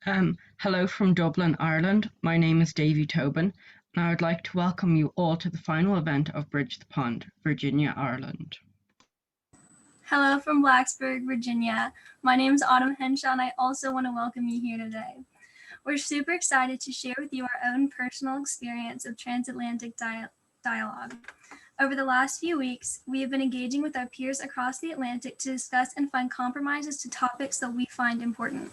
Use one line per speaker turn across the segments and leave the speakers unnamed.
Hello from Dublin, Ireland. My name is Davy Tobin, and I would like to welcome you all to the final event of Bridge the Pond, Virginia, Ireland.
Hello from Blacksburg, Virginia. My name is Autumn Henshaw, and I also want to welcome you here today. We're super excited to share with you our own personal experience of transatlantic dialogue. Over the last few weeks, we have been engaging with our peers across the Atlantic to discuss and find compromises to topics that we find important.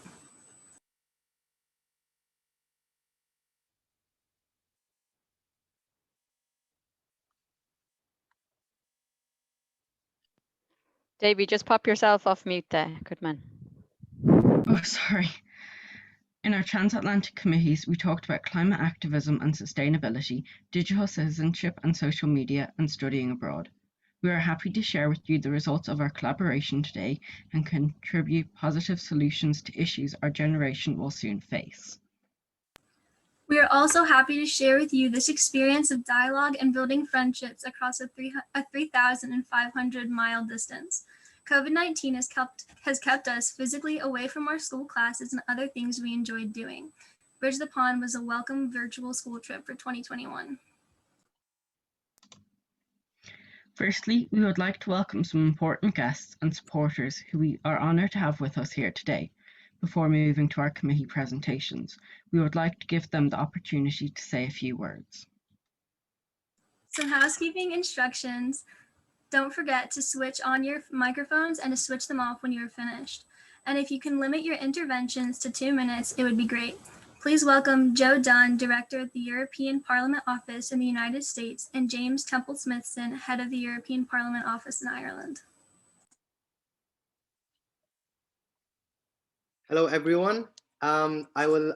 Davey, just pop yourself off mute there. Good man.
Oh, sorry. In our transatlantic committees, we talked about climate activism and sustainability, digital citizenship and social media, and studying abroad. We are happy to share with you the results of our collaboration today and contribute positive solutions to issues our generation will soon face.
We are also happy to share with you this experience of dialogue and building friendships across a 3,500-mile distance. COVID-19 has kept us physically away from our school classes and other things we enjoyed doing. Bridge the Pond was a welcome virtual school trip for 2021.
Firstly, we would like to welcome some important guests and supporters who we are honoured to have with us here today. Before moving to our committee presentations, we would like to give them the opportunity to say a few words.
Some housekeeping instructions. Don't forget to switch on your microphones and to switch them off when you are finished. And if you can limit your interventions to 2 minutes, it would be great. Please welcome Joe Dunn, Director at the European Parliament Office in the United States, and James Temple-Smithson, Head of the European Parliament Office in Ireland.
Hello, everyone. I will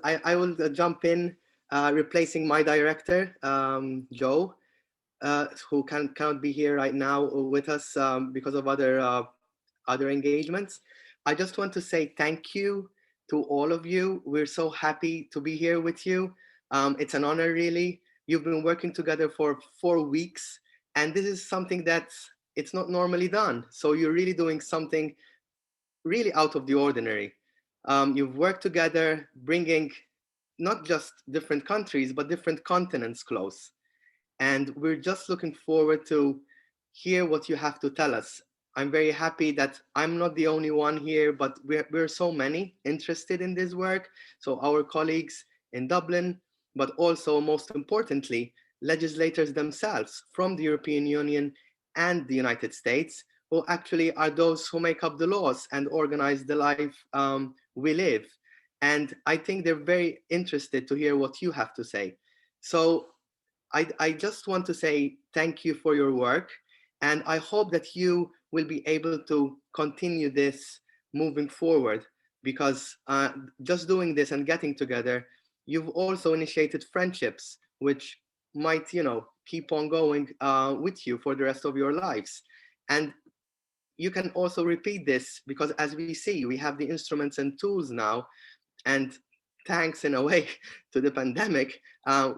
jump in, replacing my director, Joe, who cannot be here right now with us because of other engagements. I just want to say thank you to all of you. We're so happy to be here with you. It's an honor, really. You've been working together for 4 weeks, and this is something that it's not normally done. So you're really doing something really out of the ordinary. You've worked together, bringing not just different countries, but different continents close. And we're just looking forward to hear what you have to tell us. I'm very happy that I'm not the only one here, but we're so many interested in this work. So our colleagues in Dublin, but also most importantly, legislators themselves from the European Union and the United States, who actually are those who make up the laws and organize the life we live. And I think they're very interested to hear what you have to say. So I just want to say thank you for your work. And I hope that you will be able to continue this moving forward, because just doing this and getting together, you've also initiated friendships, which might, keep on going with you for the rest of your lives. And you can also repeat this, because as we see, we have the instruments and tools now, and thanks in a way to the pandemic,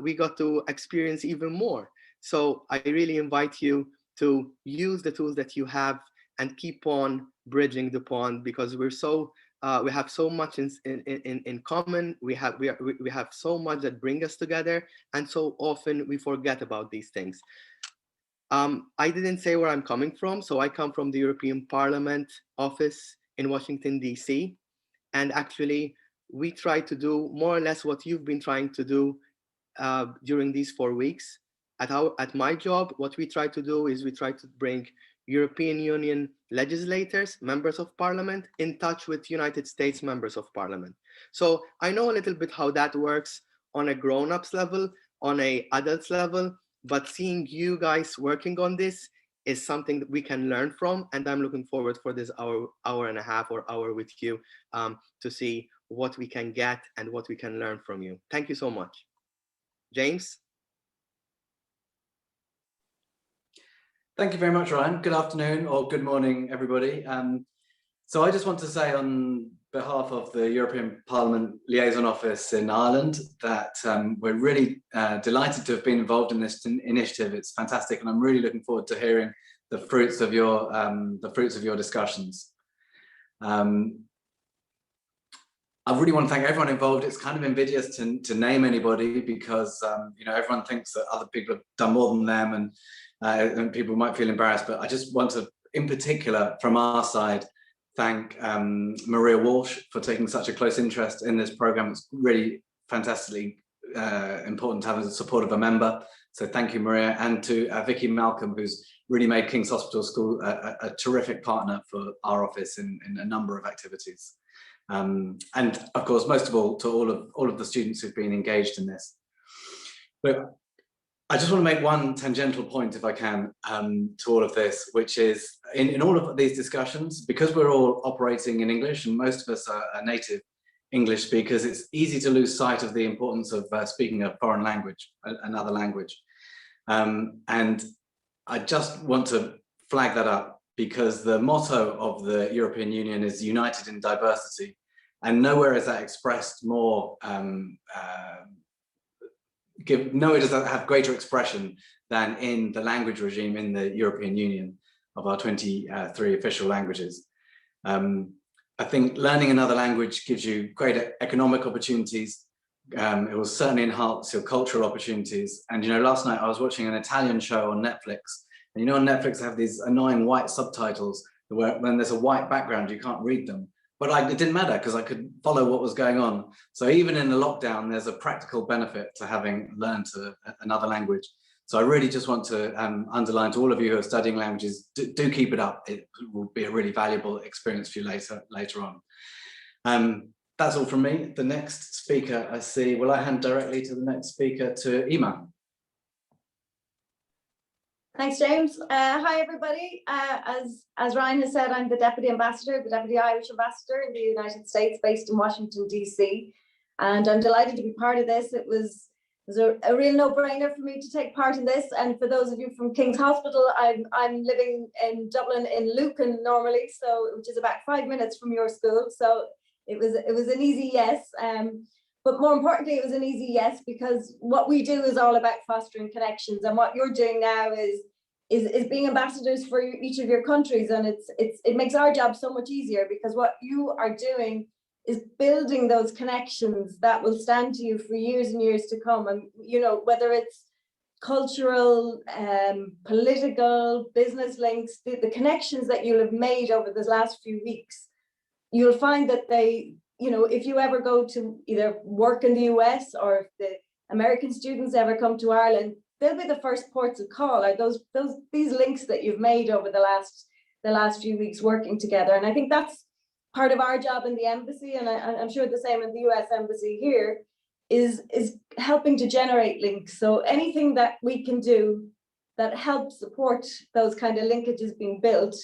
we got to experience even more. So I really invite you to use the tools that you have and keep on bridging the pond, because we have so much in common. We have so much that bring us together, and so often we forget about these things. I didn't say where I'm coming from, so I come from the European Parliament Office in Washington DC, and actually we try to do more or less what you've been trying to do during these 4 weeks. At my job, what we try to do is we try to bring European Union legislators, members of parliament, in touch with United States members of parliament. So I know a little bit how that works on a grown-ups level, on a adults level, but seeing you guys working on this is something that we can learn from, and I'm looking forward for this hour and a half or hour with you to see what we can get and what we can learn from you. Thank you so much. James?
Thank you very much, Ryan. Good afternoon or good morning, everybody. So I just want to say on behalf of the European Parliament Liaison Office in Ireland that we're really delighted to have been involved in this initiative. It's fantastic, and I'm really looking forward to hearing the fruits of your discussions. I really want to thank everyone involved. It's kind of invidious to name anybody because you know, everyone thinks that other people have done more than them, and people might feel embarrassed. But I just want to, in particular, from our side, thank Maria Walsh for taking such a close interest in this program. It's really fantastically important to have the support of a member. So thank you, Maria, and to Vicky Malcolm, who's really made King's Hospital School a terrific partner for our office in a number of activities. And of course, most of all, to all of the students who've been engaged in this. But I just want to make one tangential point, if I can, to all of this, which is in all of these discussions, because we're all operating in English and most of us are native English speakers, it's easy to lose sight of the importance of speaking a foreign language, another language. And I just want to flag that up, because the motto of the European Union is united in diversity, and nowhere is that expressed more, nowhere does that have greater expression than in the language regime in the European Union of our 23 official languages. I think learning another language gives you greater economic opportunities. It will certainly enhance your cultural opportunities. And you know, last night I was watching an Italian show on Netflix. And you know, on Netflix, they have these annoying white subtitles where when there's a white background, you can't read them. But it didn't matter because I could follow what was going on. So even in the lockdown, there's a practical benefit to having learned another language. So I really just want to underline to all of you who are studying languages, do keep it up. It will be a really valuable experience for you later on. That's all from me. The next speaker I see, will I hand directly to the next speaker, to Emer?
Thanks, James. Hi, everybody. As Ryan has said, I'm the Deputy Ambassador, the Deputy Irish Ambassador in the United States, based in Washington, DC. And I'm delighted to be part of this. It was a real no-brainer for me to take part in this. And for those of you from King's Hospital, I'm living in Dublin, in Lucan normally, which is about 5 minutes from your school. So it was an easy yes. But more importantly, it was an easy yes, because what we do is all about fostering connections, and what you're doing now is being ambassadors for each of your countries, and it makes our job so much easier, because what you are doing is building those connections that will stand to you for years and years to come. And you know, whether it's cultural, political, business links, the connections that you'll have made over the last few weeks, you'll find that you know, if you ever go to either work in the US, or if the American students ever come to Ireland, they'll be the first ports of call, are these links that you've made over the last few weeks working together. And I think that's part of our job in the embassy, and I'm sure the same in the US embassy here, is helping to generate links. So anything that we can do that helps support those kind of linkages being built,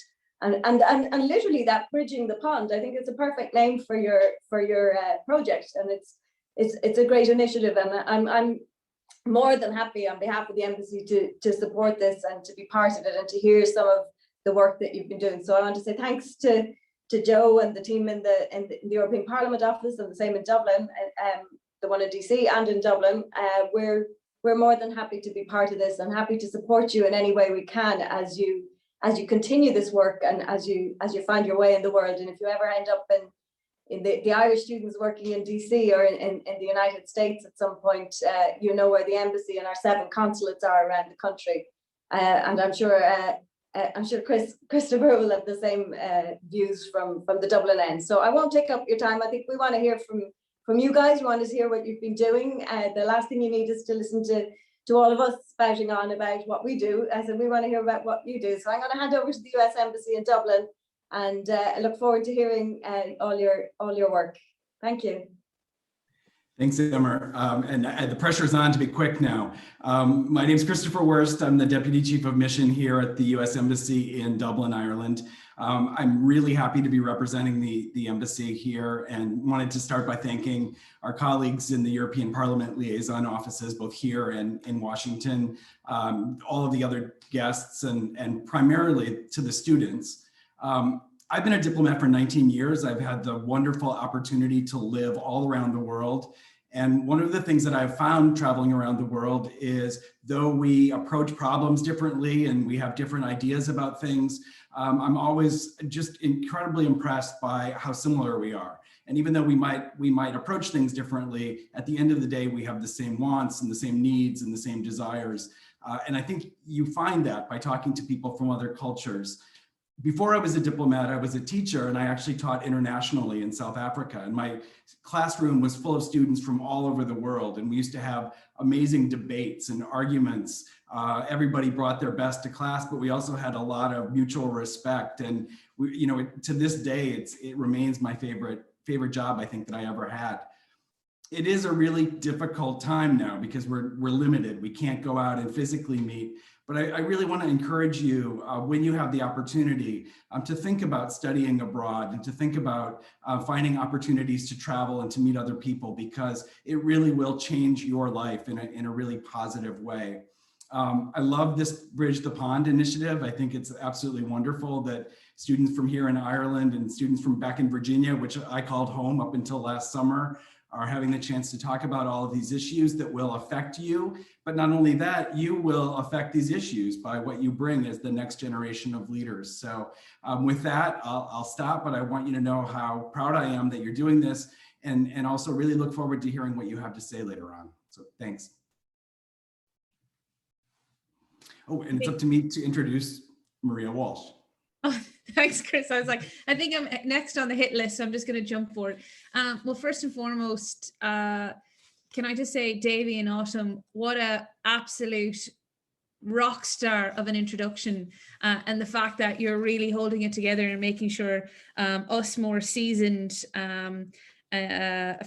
and literally that bridging the pond. I think it's a perfect name for your project, and it's a great initiative, and I'm more than happy on behalf of the embassy to support this and to be part of it and to hear some of the work that you've been doing. So I want to say thanks to Joe and the team in the European Parliament office, and the same in Dublin, the one in DC and in Dublin. We're more than happy to be part of this, and happy to support you in any way we can as you continue this work, and as you find your way in the world. And if you ever end up in the Irish students working in DC or in the United States at some point, you know where the embassy and our 7 consulates are around the country. And I'm sure Christopher will have the same views from the Dublin end. So I won't take up your time. I think we want to hear from you guys. We want to hear what you've been doing. The last thing you need is to listen to all of us spouting on about what we do. As we want to hear about what you do. So I'm going to hand over to the US Embassy in Dublin, and I look forward to hearing all your work. Thank you.
Thanks, Emer. And the pressure is on to be quick now. My name is Christopher Wurst. I'm the Deputy Chief of Mission here at the US Embassy in Dublin, Ireland. I'm really happy to be representing the embassy here, and wanted to start by thanking our colleagues in the European Parliament Liaison Offices, both here and in Washington, all of the other guests, and primarily to the students. I've been a diplomat for 19 years. I've had the wonderful opportunity to live all around the world. And one of the things that I've found traveling around the world is, though we approach problems differently and we have different ideas about things, I'm always just incredibly impressed by how similar we are. And even though we might approach things differently, at the end of the day, we have the same wants and the same needs and the same desires. And I think you find that by talking to people from other cultures. Before I was a diplomat, I was a teacher, and I actually taught internationally in South Africa. And my classroom was full of students from all over the world. And we used to have amazing debates and arguments. Everybody brought their best to class, but we also had a lot of mutual respect. And we, you know, to this day, it remains my favorite job, I think, that I ever had. It is a really difficult time now because we're limited. We can't go out and physically meet. But I really want to encourage you, when you have the opportunity, to think about studying abroad and to think about finding opportunities to travel and to meet other people, because it really will change your life in a really positive way. I love this Bridge the Pond initiative. I think it's absolutely wonderful that students from here in Ireland and students from back in Virginia, which I called home up until last summer, are having the chance to talk about all of these issues that will affect you. But not only that, you will affect these issues by what you bring as the next generation of leaders. So with that, I'll stop, but I want you to know how proud I am that you're doing this, and also really look forward to hearing what you have to say later on. So thanks. Oh, and it's up to me to introduce Maria Walsh.
Oh, thanks, Chris. I was like, I think I'm next on the hit list, so I'm just going to jump forward. Well, first and foremost, can I just say, Davy and Autumn, what a absolute rock star of an introduction, and the fact that you're really holding it together and making sure us more seasoned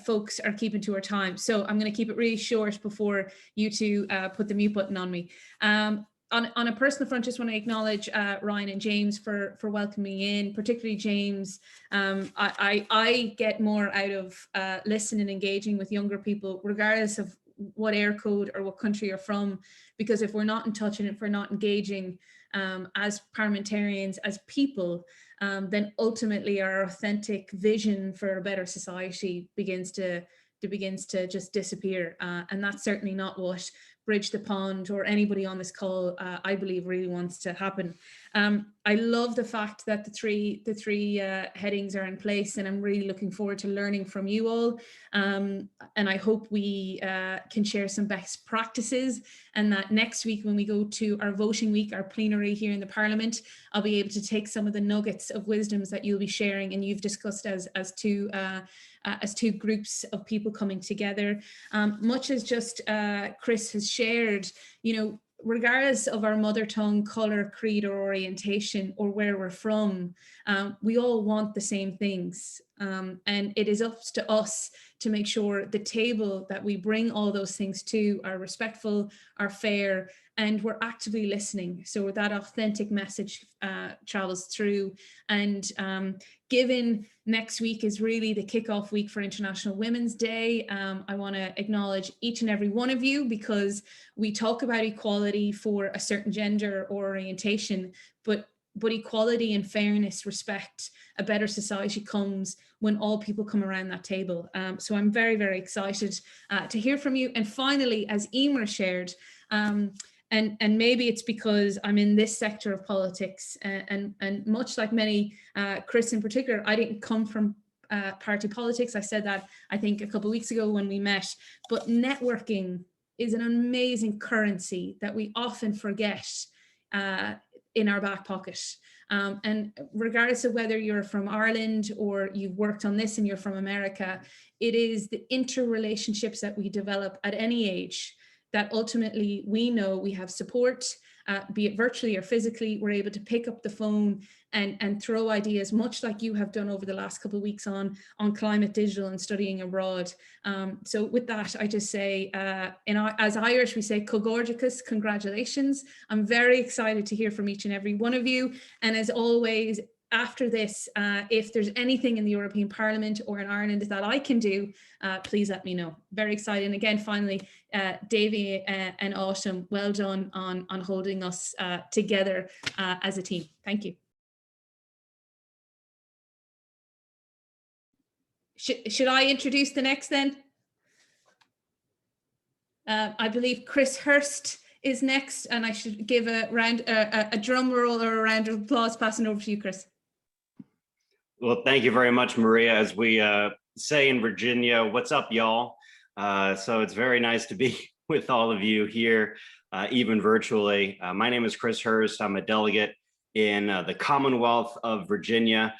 folks are keeping to our time. So I'm going to keep it really short before you two put the mute button on me. On a personal front, just want to acknowledge Ryan and James for welcoming me in, particularly James. I get more out of listening and engaging with younger people, regardless of what air code or what country you're from, because if we're not in touch and if we're not engaging as parliamentarians, as people, then ultimately our authentic vision for a better society begins to just disappear. And that's certainly not what Bridge the Pond or anybody on this call, I believe, really wants to happen. I love the fact that the three headings are in place, and I'm really looking forward to learning from you all. And I hope we can share some best practices, and that next week when we go to our voting week, our plenary here in the Parliament, I'll be able to take some of the nuggets of wisdoms that you'll be sharing and you've discussed as two groups of people coming together. Much as just Chris has shared, you know, regardless of our mother tongue, color, creed, or orientation, or where we're from, we all want the same things. And it is up to us to make sure the table that we bring all those things to are respectful, are fair, and we're actively listening. So that authentic message travels through. And given next week is really the kickoff week for International Women's Day, I want to acknowledge each and every one of you, because we talk about equality for a certain gender or orientation, but equality and fairness, respect, a better society comes when all people come around that table. So I'm very, very excited to hear from you. And finally, as Emer shared, and maybe it's because I'm in this sector of politics, and much like many, Chris in particular, I didn't come from party politics. I said that, I think, a couple of weeks ago when we met, but networking is an amazing currency that we often forget in our back pocket. And regardless of whether you're from Ireland or you've worked on this and you're from America, it is the interrelationships that we develop at any age that ultimately we know we have support, be it virtually or physically. We're able to pick up the phone and throw ideas, much like you have done over the last couple of weeks on climate, digital, and studying abroad. So with that, I just say, as Irish, we say cogorgicus, congratulations. I'm very excited to hear from each and every one of you. And as always, after this, if there's anything in the European Parliament or in Ireland that I can do, please let me know. Very excited. And again, finally, Davy and Autumn, well done on holding us together as a team. Thank you. Should I introduce the next then? I believe Chris Hurst is next, and I should give a drum roll or a round of applause passing over to you, Chris.
Well, thank you very much, Maria. As we say in Virginia, what's up, y'all? So it's very nice to be with all of you here, even virtually. My name is Chris Hurst. I'm a delegate in the Commonwealth of Virginia.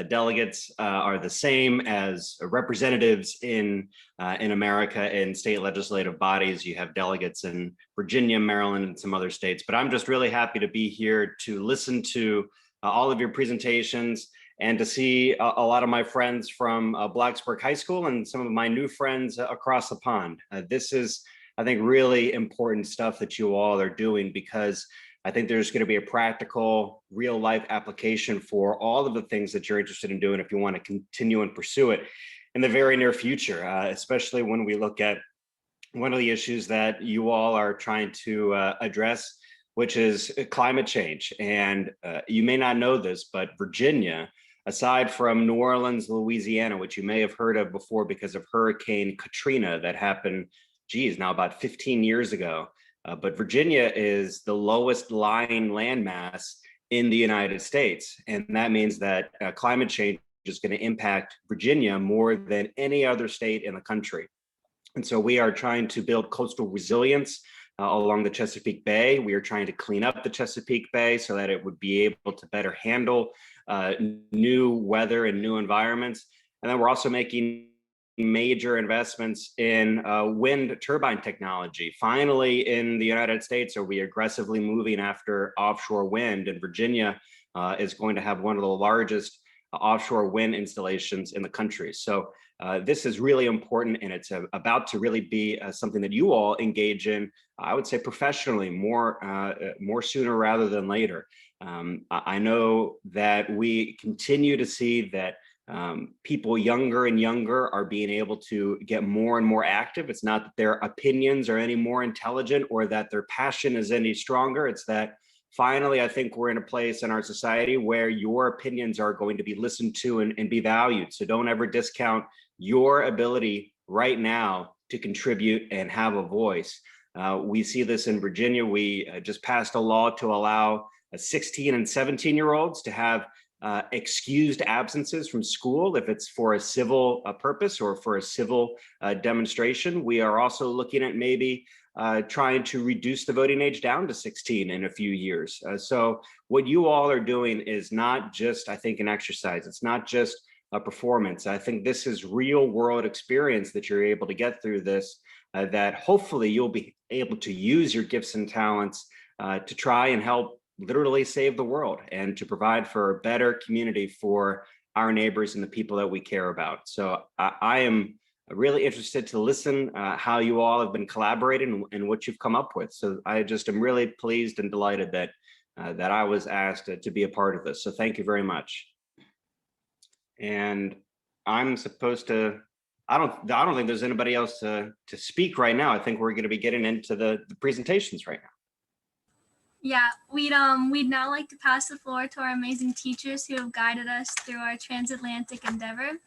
Delegates are the same as representatives in America in state legislative bodies. You have delegates in Virginia, Maryland, and some other states. But I'm just really happy to be here to listen to all of your presentations and to see a lot of my friends from Blacksburg High School and some of my new friends across the pond. This is, I think, really important stuff that you all are doing, because I think there's going to be a practical, real life application for all of the things that you're interested in doing if you want to continue and pursue it in the very near future, especially when we look at one of the issues that you all are trying to address, which is climate change. And you may not know this, but Virginia, aside from New Orleans, Louisiana, which you may have heard of before because of Hurricane Katrina that happened, now about 15 years ago. But Virginia is the lowest lying landmass in the United States. And that means that climate change is going to impact Virginia more than any other state in the country. And so we are trying to build coastal resilience along the Chesapeake Bay. We are trying to clean up the Chesapeake Bay so that it would be able to better handle new weather and new environments. And then we're also making major investments in wind turbine technology. Finally, in the United States, are we aggressively moving after offshore wind, and Virginia is going to have one of the largest offshore wind installations in the country. So this is really important, and it's about to really be something that you all engage in, I would say professionally, more sooner rather than later. I know that we continue to see that people younger and younger are being able to get more and more active. It's not that their opinions are any more intelligent or that their passion is any stronger. It's that finally, I think we're in a place in our society where your opinions are going to be listened to and be valued. So don't ever discount your ability right now to contribute and have a voice. We see this in Virginia. We just passed a law to allow 16 and 17-year-olds to have excused absences from school if it's for a civil purpose or for a civil demonstration. We are also looking at maybe trying to reduce the voting age down to 16 in a few years. So what you all are doing is not just, I think, an exercise. It's not just a performance. I think this is real world experience that you're able to get through this, that hopefully you'll be able to use your gifts and talents to try and help literally save the world and to provide for a better community for our neighbors and the people that we care about. So I am really interested to listen how you all have been collaborating and what you've come up with. So I just am really pleased and delighted that that I was asked to be a part of this. So thank you very much. And I'm supposed to, I don't think there's anybody else to speak right now. I think we're going to be getting into the presentations right now.
Yeah, we'd now like to pass the floor to our amazing teachers who have guided us through our transatlantic endeavor.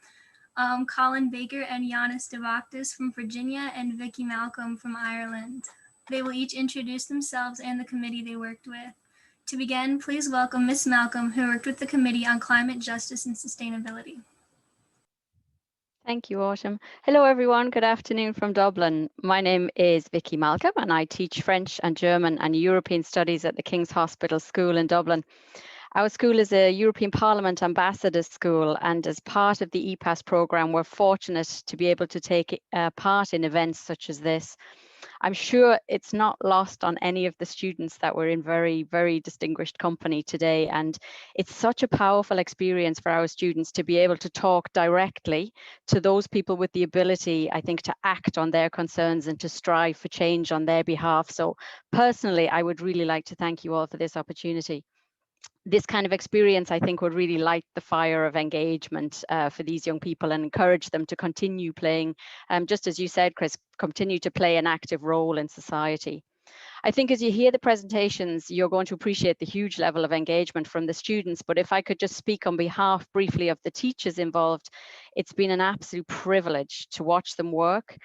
Colin Baker and Giannis Devaktis from Virginia and Vicky Malcolm from Ireland. They will each introduce themselves and the committee they worked with. To begin, please welcome Ms. Malcolm, who worked with the Committee on Climate Justice and Sustainability.
Thank you, Autumn. Hello, everyone. Good afternoon from Dublin. My name is Vicky Malcolm, and I teach French and German and European Studies at the King's Hospital School in Dublin. Our school is a European Parliament Ambassador School, and as part of the EPAS programme, we're fortunate to be able to take part in events such as this. I'm sure it's not lost on any of the students that we're in very, very distinguished company today. And it's such a powerful experience for our students to be able to talk directly to those people with the ability, I think, to act on their concerns and to strive for change on their behalf. So personally, I would really like to thank you all for this opportunity. This kind of experience, I think, would really light the fire of engagement for these young people and encourage them to continue playing, just as you said, Chris, continue to play an active role in society. I think as you hear the presentations, you're going to appreciate the huge level of engagement from the students. But if I could just speak on behalf briefly of the teachers involved, it's been an absolute privilege to watch them work.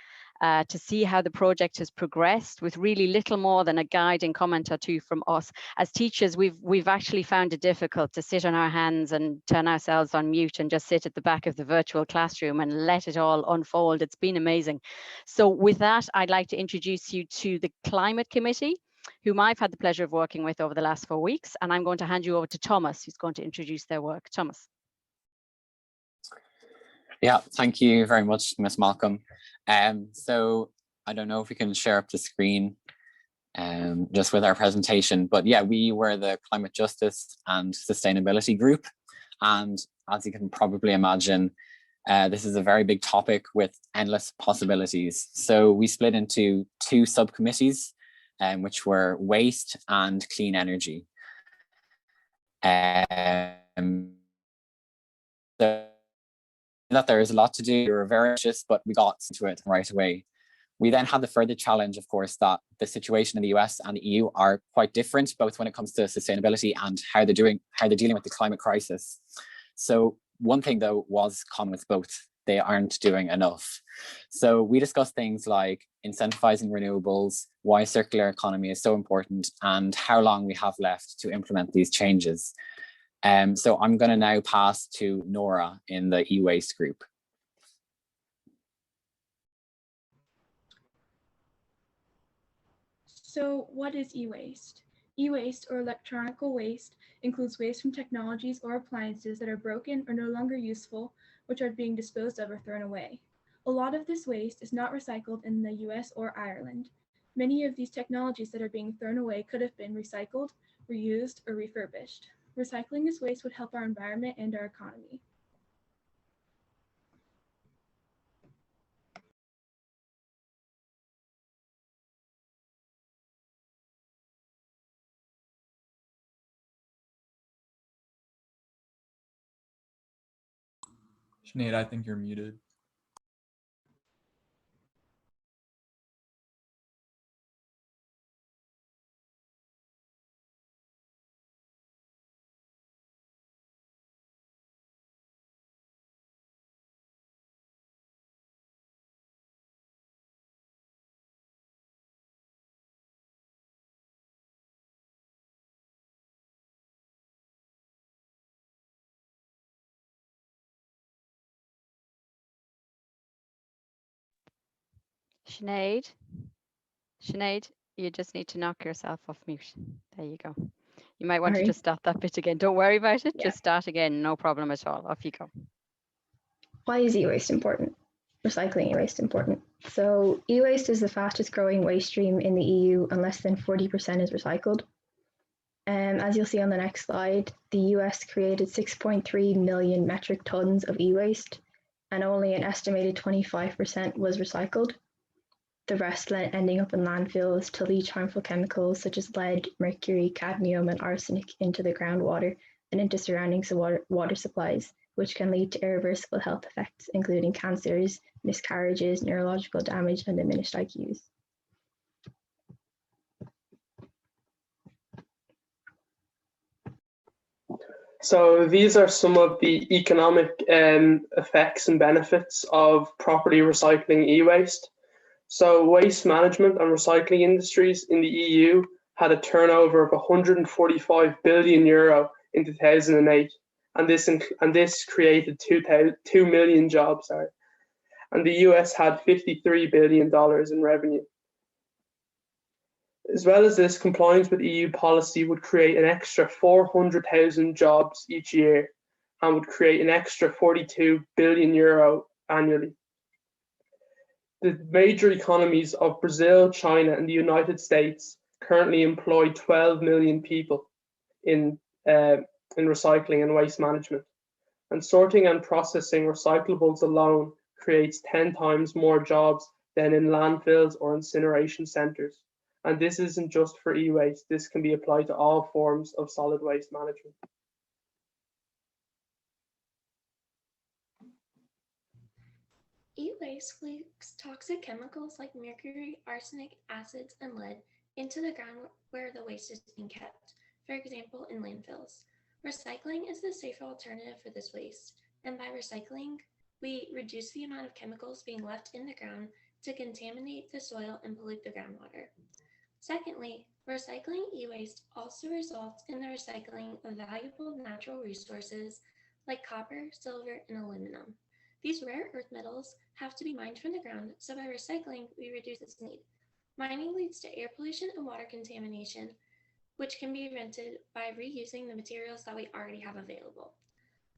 to see how the project has progressed with really little more than a guiding comment or two from us. As teachers, we've actually found it difficult to sit on our hands and turn ourselves on mute and just sit at the back of the virtual classroom and let it all unfold. It's been amazing. So with that, I'd like to introduce you to the Climate Committee, whom I've had the pleasure of working with over the last 4 weeks. And I'm going to hand you over to Thomas, who's going to introduce their work. Thomas.
Yeah, thank you very much, Ms. Malcolm. So I don't know if we can share up the screen just with our presentation, but yeah, we were the Climate Justice and Sustainability Group. And as you can probably imagine, this is a very big topic with endless possibilities. So we split into 2 subcommittees, which were waste and clean energy. So that there is a lot to do. We were very anxious, but we got into it right away. We then had the further challenge, of course, that the situation in the US and the EU are quite different, both when it comes to sustainability and how they're dealing with the climate crisis. So one thing, though, was common with both. They aren't doing enough. So we discussed things like incentivizing renewables, why circular economy is so important, and how long we have left to implement these changes. So I'm going to now pass to Nora in the e-waste group.
So what is e-waste? E-waste, or electronic waste, includes waste from technologies or appliances that are broken or no longer useful, which are being disposed of or thrown away. A lot of this waste is not recycled in the US or Ireland. Many of these technologies that are being thrown away could have been recycled, reused, or refurbished. Recycling this waste would help our environment and our economy.
Sinead, I think you're muted.
Sinead, you just need to knock yourself off mute. There you go. You might want to
Sorry.
just start that bit again. Don't worry about it.
Yeah.
Just start again. No problem at all. Off you go.
Why is e-waste important? Recycling e-waste important. So e-waste is the fastest growing waste stream in the EU, and less than 40% is recycled. As you'll see on the next slide, the US created 6.3 million metric tons of e-waste, and only an estimated 25% was recycled. The rest ending up in landfills to leach harmful chemicals such as lead, mercury, cadmium, and arsenic into the groundwater and into surrounding water supplies, which can lead to irreversible health effects, including cancers, miscarriages, neurological damage, and diminished IQs.
So these are some of the economic effects and benefits of properly recycling e-waste. So waste management and recycling industries in the EU had a turnover of 145 billion euro in 2008, and this created 2 million jobs. And the US had $53 billion in revenue. As well as this, compliance with EU policy would create an extra 400,000 jobs each year and would create an extra 42 billion euro annually. The major economies of Brazil, China, and the United States currently employ 12 million people in recycling and waste management. And sorting and processing recyclables alone creates 10 times more jobs than in landfills or incineration centers. And this isn't just for e-waste, this can be applied to all forms of solid waste management.
E-waste leaks toxic chemicals like mercury, arsenic, acids, and lead into the ground where the waste is being kept, for example, in landfills. Recycling is the safer alternative for this waste, and by recycling, we reduce the amount of chemicals being left in the ground to contaminate the soil and pollute the groundwater. Secondly, recycling e-waste also results in the recycling of valuable natural resources like copper, silver, and aluminum. These rare earth metals have to be mined from the ground, so by recycling, we reduce this need. Mining leads to air pollution and water contamination, which can be prevented by reusing the materials that we already have available.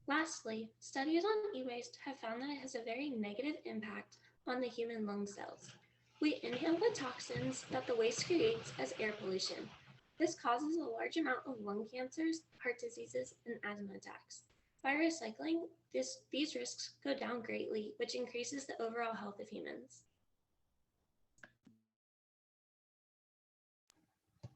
Lastly, studies on e-waste have found that it has a very negative impact on the human lung cells. We inhale the toxins that the waste creates as air pollution. This causes a large amount of lung cancers, heart diseases, and asthma attacks. By recycling, these risks go down greatly, which increases the overall health of humans.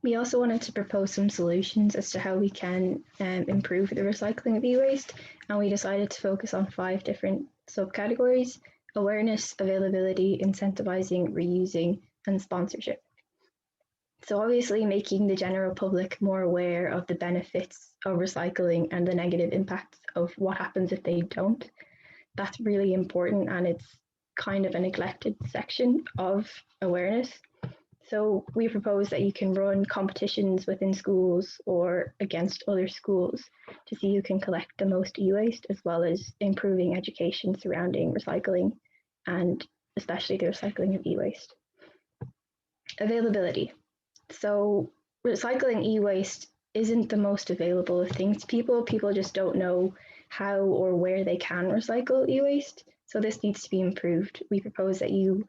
We also wanted to propose some solutions as to how we can improve the recycling of e-waste, and we decided to focus on 5 different subcategories: awareness, availability, incentivizing, reusing, and sponsorship. So obviously making the general public more aware of the benefits of recycling and the negative impacts of what happens if they don't. That's really important, and it's kind of a neglected section of awareness. So we propose that you can run competitions within schools or against other schools to see who can collect the most e-waste, as well as improving education surrounding recycling and especially the recycling of e-waste. Availability. So recycling e-waste isn't the most available of things to people. People just don't know how or where they can recycle e-waste. So this needs to be improved. We propose that you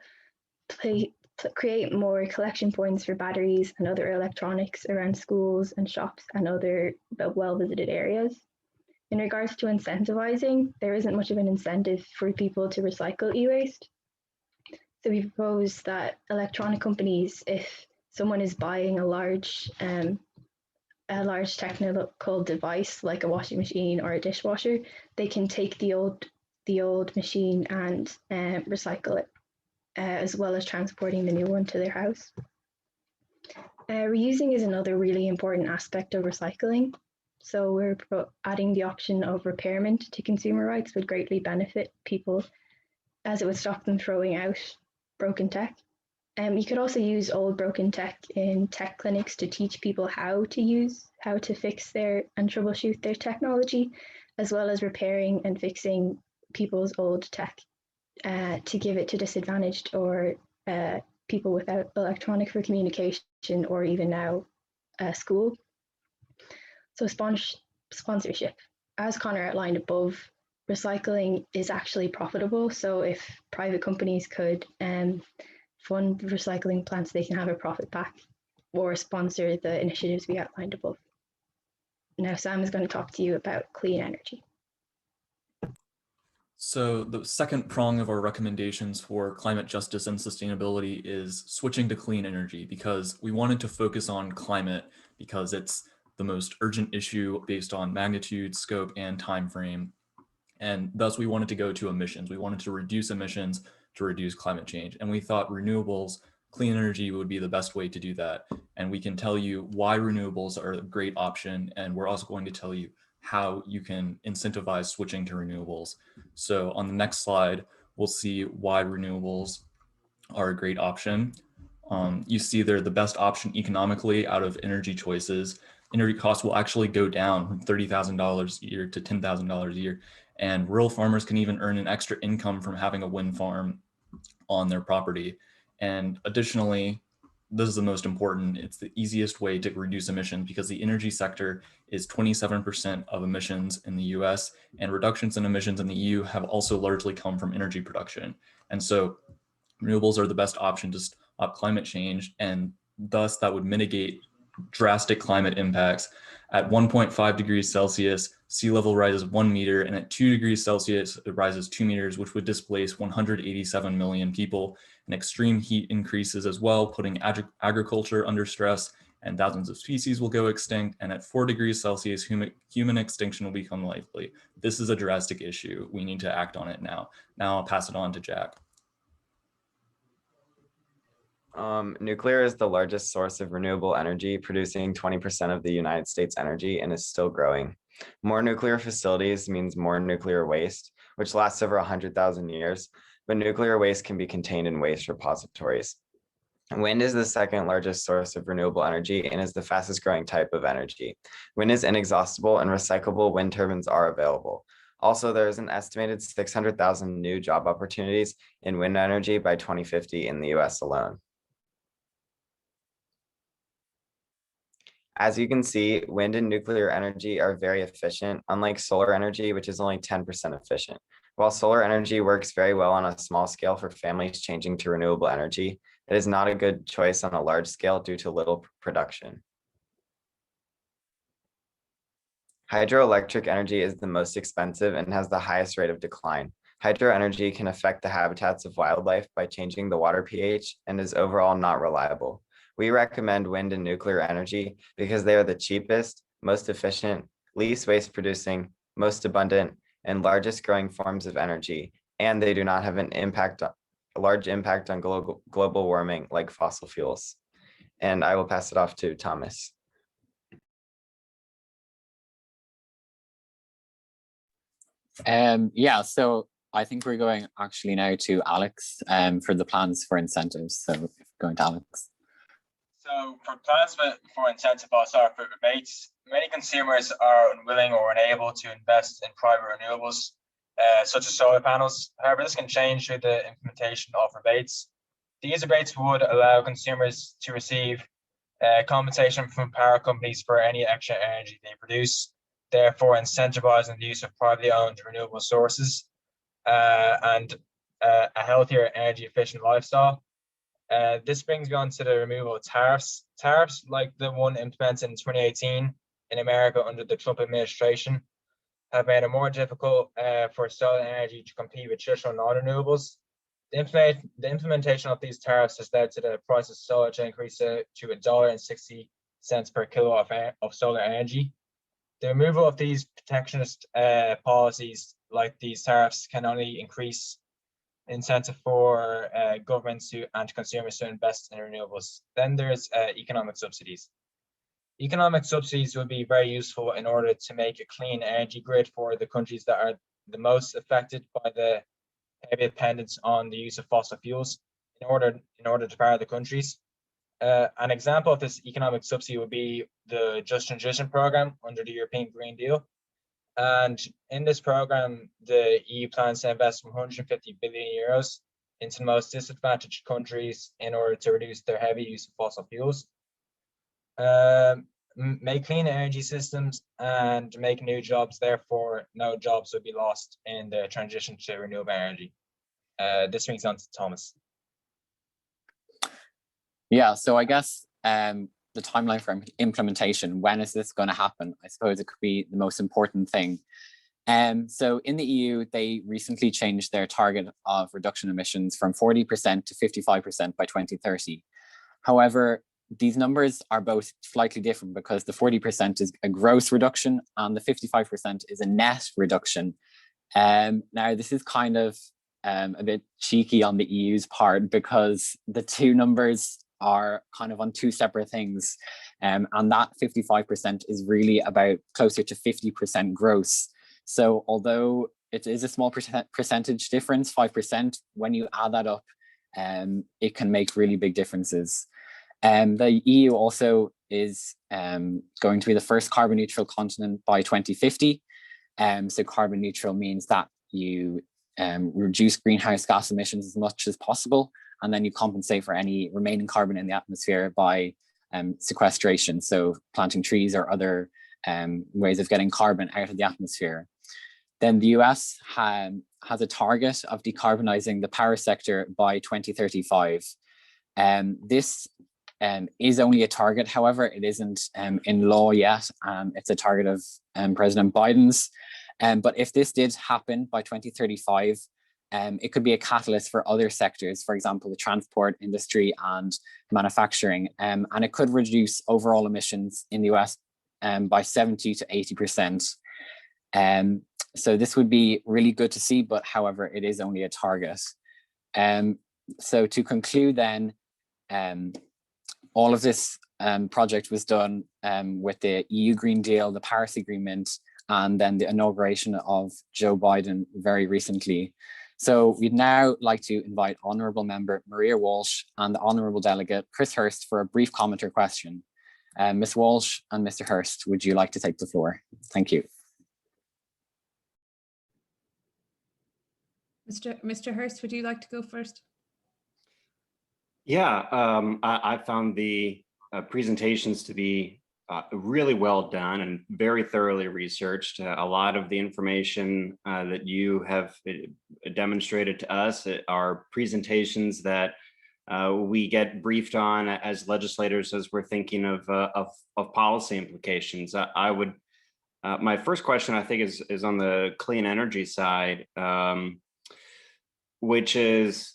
create more collection points for batteries and other electronics around schools and shops and other well-visited areas. In regards to incentivizing, there isn't much of an incentive for people to recycle e-waste. So we propose that electronic companies, if someone is buying a large technical device like a washing machine or a dishwasher, they can take the old machine and recycle it, as well as transporting the new one to their house. Reusing is another really important aspect of recycling. So we're adding the option of repairment to consumer rights would greatly benefit people, as it would stop them throwing out broken tech. You could also use old broken tech in tech clinics to teach people how to fix and troubleshoot their technology, as well as repairing and fixing people's old tech to give it to disadvantaged or people without electronic for communication, or even now school. So sponsorship. As Connor outlined above, recycling is actually profitable. So if private companies could fund recycling plants, they can have a profit back or sponsor the initiatives we outlined above. Now Sam is going to talk to you about clean energy.
So the second prong of our recommendations for climate justice and sustainability is switching to clean energy, because we wanted to focus on climate because it's the most urgent issue based on magnitude, scope, and time frame. And thus we wanted to go to emissions. We wanted to reduce emissions to reduce climate change. And we thought renewables, clean energy would be the best way to do that. And we can tell you why renewables are a great option. And we're also going to tell you how you can incentivize switching to renewables. So on the next slide, we'll see why renewables are a great option. You see they're the best option economically out of energy choices. Energy costs will actually go down from $30,000 a year to $10,000 a year. And rural farmers can even earn an extra income from having a wind farm on their property. And additionally, this is the most important, it's the easiest way to reduce emissions, because the energy sector is 27% of emissions in the US, and reductions in emissions in the EU have also largely come from energy production. And so renewables are the best option to stop climate change, and thus that would mitigate drastic climate impacts. At 1.5 degrees Celsius, sea level rises 1 meter, and at 2 degrees Celsius, it rises 2 meters, which would displace 187 million people. And extreme heat increases as well, putting agriculture under stress, and thousands of species will go extinct. And at 4 degrees Celsius, human extinction will become likely. This is a drastic issue. We need to act on it now. Now I'll pass it on to Jack.
Nuclear is the largest source of renewable energy, producing 20% of the United States energy, and is still growing. More nuclear facilities means more nuclear waste, which lasts over 100,000 years. but nuclear waste can be contained in waste repositories. Wind is the second largest source of renewable energy and is the fastest growing type of energy. Wind is inexhaustible and recyclable wind turbines are available. Also, there is an estimated 600,000 new job opportunities in wind energy by 2050 in the US alone. As you can see, wind and nuclear energy are very efficient, unlike solar energy, which is only 10% efficient. While solar energy works very well on a small scale for families changing to renewable energy, it is not a good choice on a large scale due to little production. Hydroelectric energy is the most expensive and has the highest rate of decline. Hydro energy can affect the habitats of wildlife by changing the water pH and is overall not reliable. We recommend wind and nuclear energy because they are the cheapest, most efficient, least waste producing, most abundant, and largest growing forms of energy, and they do not have a large impact on global warming like fossil fuels. And I will pass it off to Thomas.
Yeah, so I think we're going actually now to Alex for the plans for incentives. So going to Alex.
So for plans for incentivized corporate rebates, many consumers are unwilling or unable to invest in private renewables, such as solar panels. However, this can change through the implementation of rebates. These rebates would allow consumers to receive compensation from power companies for any extra energy they produce, therefore incentivizing the use of privately owned renewable sources and a healthier energy efficient lifestyle. This brings me on to the removal of tariffs. Tariffs like the one implemented in 2018 in America under the Trump administration have made it more difficult for solar energy to compete with traditional non-renewables. The implementation of these tariffs has led to the price of solar to increase to $1.60 per kilowatt of solar energy. The removal of these protectionist policies like these tariffs can only increase incentive for governments and consumers to invest in renewables. Then there's economic subsidies. Economic subsidies would be very useful in order to make a clean energy grid for the countries that are the most affected by the heavy dependence on the use of fossil fuels in order to power the countries. An example of this economic subsidy would be the Just Transition program under the European Green Deal. And in this program, the EU plans to invest 150 billion euros into the most disadvantaged countries in order to reduce their heavy use of fossil fuels, make clean energy systems, and make new jobs. Therefore, no jobs would be lost in the transition to renewable energy. This brings on to Thomas.
Yeah, so I guess the timeline for implementation, when is this going to happen? I suppose it could be the most important thing. So in the EU, they recently changed their target of reduction emissions from 40% to 55% by 2030. However, these numbers are both slightly different because the 40% is a gross reduction and the 55% is a net reduction. Now, this is kind of a bit cheeky on the EU's part because the two numbers are kind of on two separate things. And that 55% is really about closer to 50% gross. So although it is a small percentage difference, 5%, when you add that up, it can make really big differences. The EU also is going to be the first carbon neutral continent by 2050. So carbon neutral means that you reduce greenhouse gas emissions as much as possible, and then you compensate for any remaining carbon in the atmosphere by sequestration, so planting trees or other ways of getting carbon out of the atmosphere. Then the US has a target of decarbonizing the power sector by 2035. This is only a target, however, it isn't in law yet. It's a target of President Biden's. But if this did happen by 2035, it could be a catalyst for other sectors, for example, the transport industry and manufacturing, and it could reduce overall emissions in the US by 70 to 80%. So this would be really good to see, but however, it is only a target. So to conclude then, all of this project was done with the EU Green Deal, the Paris Agreement, and then the inauguration of Joe Biden very recently. So we'd now like to invite Honourable Member Maria Walsh and the Honourable Delegate Chris Hurst for a brief comment or question. Ms. Walsh and Mr. Hurst, would you like to take the floor? Thank you.
Mr. Hurst, would you like to go first?
Yeah, I found the presentations to be really well done and very thoroughly researched. A lot of the information that you have demonstrated to us are presentations that we get briefed on as legislators as we're thinking of policy implications. I would, my first question I think is on the clean energy side, which is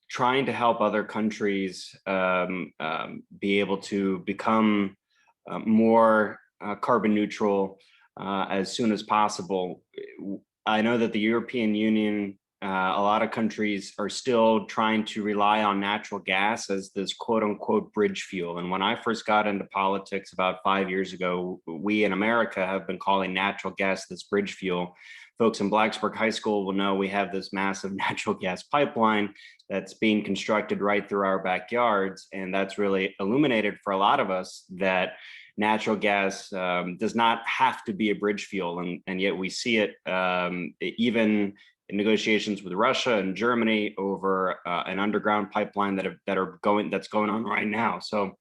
trying to help other countries be able to become more carbon neutral as soon as possible. I know that the European Union, a lot of countries are still trying to rely on natural gas as this quote unquote bridge fuel. And when I first got into politics about 5 years ago, we in America have been calling natural gas this bridge fuel. Folks in Blacksburg High School will know we have this massive natural gas pipeline that's being constructed right through our backyards. And that's really illuminated for a lot of us that natural gas does not have to be a bridge fuel. And yet we see it even in negotiations with Russia and Germany over an underground pipeline that's going on right now. So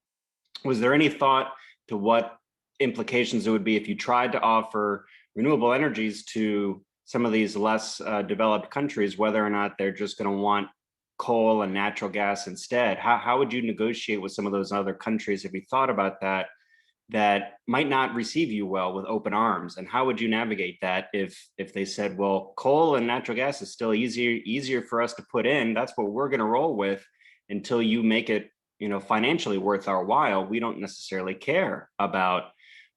was there any thought to what implications it would be if you tried to offer renewable energies to some of these less developed countries, whether or not they're just going to want coal and natural gas instead? How would you negotiate with some of those other countries if you thought about that might not receive you well with open arms? And how would you navigate that if they said, well, coal and natural gas is still easier for us to put in, that's what we're going to roll with until you make it, financially worth our while. We don't necessarily care about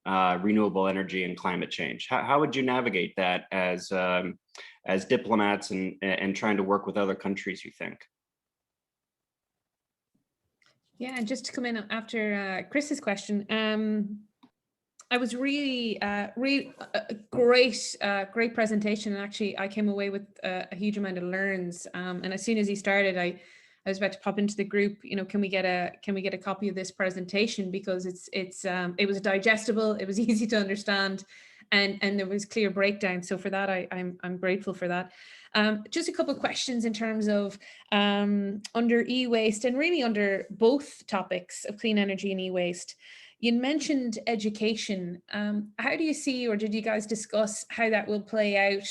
renewable energy and climate change. How would you navigate that as diplomats and trying to work with other countries, you think?
Yeah, and just to come in after Chris's question, I was really great presentation, and actually I came away with a huge amount of learns. And as soon as he started, I was about to pop into the group. Can we get a copy of this presentation, because it was digestible, it was easy to understand, and there was clear breakdown. So for that, I'm grateful for that. Just a couple of questions in terms of under e-waste, and really under both topics of clean energy and e-waste. You mentioned education. How do you see, or did you guys discuss how that will play out?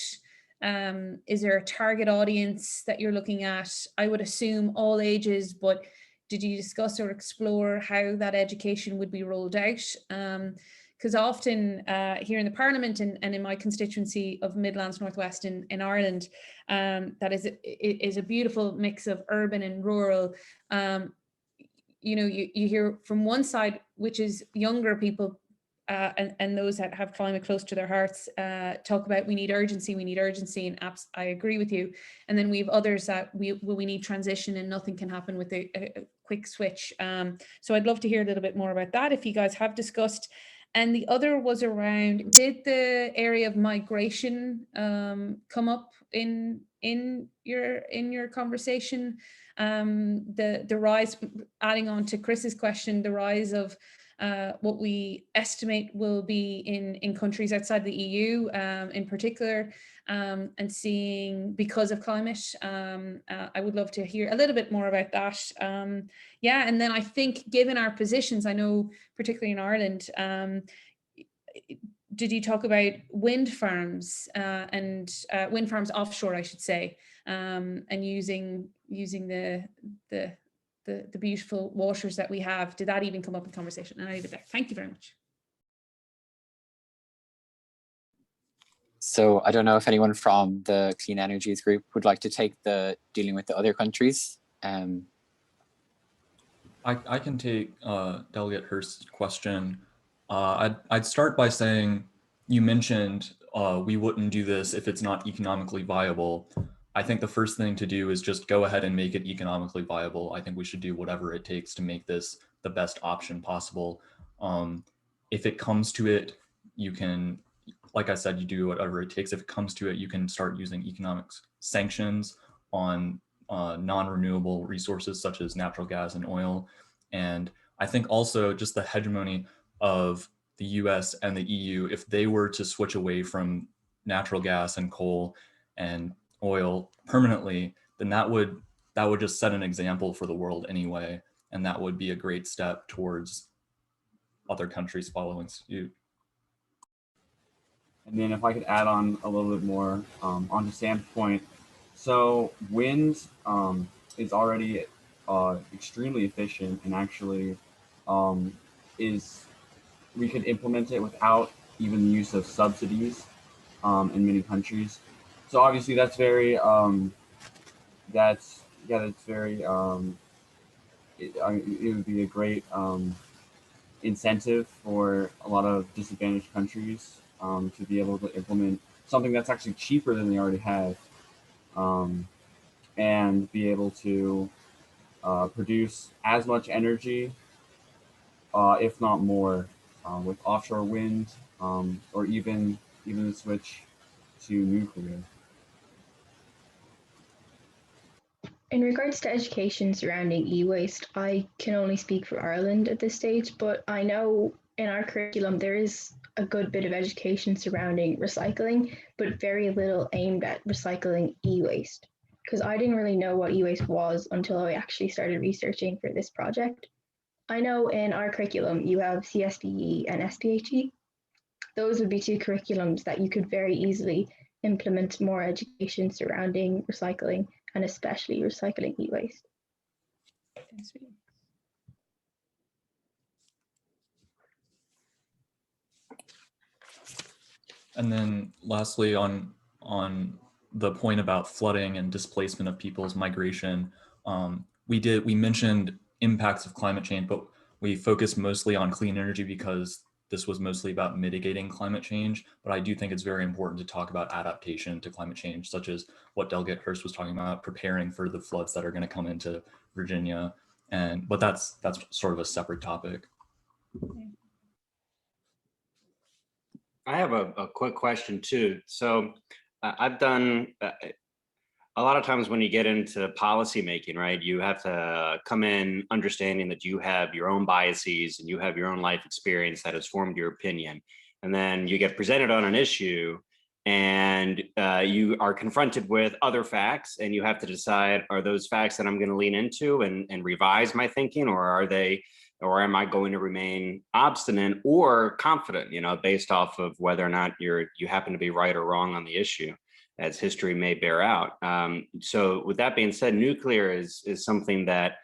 Is there a target audience that you're looking at? I would assume all ages, but did you discuss or explore how that education would be rolled out? Because often here in the Parliament and in my constituency of Midlands Northwest in Ireland, that is a beautiful mix of urban and rural. You hear from one side, which is younger people and those that have climate close to their hearts, talk about we need urgency, and I agree with you. And then we have others that we need transition, and nothing can happen with a quick switch. So I'd love to hear a little bit more about that if you guys have discussed. And the other was around, did the area of migration come up in your conversation? The rise, adding on to Chris's question, the rise of what we estimate will be in countries outside the EU in particular, and seeing because of climate. I would love to hear a little bit more about that. Yeah, and then I think given our positions, I know particularly in Ireland, did you talk about wind farms and wind farms offshore, I should say, and using the beautiful waters that we have? Did that even come up in conversation? And I leave it there. Thank you very much.
So I don't know if anyone from the Clean Energies group would like to take the dealing with the other countries.
I can take Delegate Hurst's question. I'd start by saying, you mentioned we wouldn't do this if it's not economically viable. I think the first thing to do is just go ahead and make it economically viable. I think we should do whatever it takes to make this the best option possible. If it comes to it, you can like I said, you do whatever it takes. If it comes to it, you can start using economic sanctions on non-renewable resources such as natural gas and oil. And I think also just the hegemony of the US and the EU, if they were to switch away from natural gas and coal and oil permanently, then that would just set an example for the world anyway. And that would be a great step towards other countries following suit.
And then if I could add on a little bit more onto Sam's point. So wind is already extremely efficient, and actually we could implement it without even the use of subsidies in many countries. So obviously that's very it would be a great incentive for a lot of disadvantaged countries to be able to implement something that's actually cheaper than they already have, and be able to produce as much energy, if not more, with offshore wind, or even switch to nuclear.
In regards to education surrounding e-waste, I can only speak for Ireland at this stage, but I know in our curriculum there is a good bit of education surrounding recycling, but very little aimed at recycling e-waste. Because I didn't really know what e-waste was until I actually started researching for this project. I know in our curriculum you have CSBE and SPHE. Those would be two curriculums that you could very easily implement more education surrounding recycling, and especially recycling e-waste.
And then lastly, on the point about flooding and displacement of people's migration, we mentioned impacts of climate change, but we focused mostly on clean energy because this was mostly about mitigating climate change. But I do think it's very important to talk about adaptation to climate change, such as what Delegate Hurst was talking about, preparing for the floods that are going to come into Virginia. But that's sort of a separate topic.
I have a quick question too. So I've done a lot of times when you get into policy making, right, you have to come in understanding that you have your own biases and you have your own life experience that has formed your opinion. And then you get presented on an issue and you are confronted with other facts, and you have to decide, are those facts that I'm going to lean into and revise my thinking, or am I going to remain obstinate or confident, based off of whether or not you happen to be right or wrong on the issue, as history may bear out. So with that being said, nuclear is something that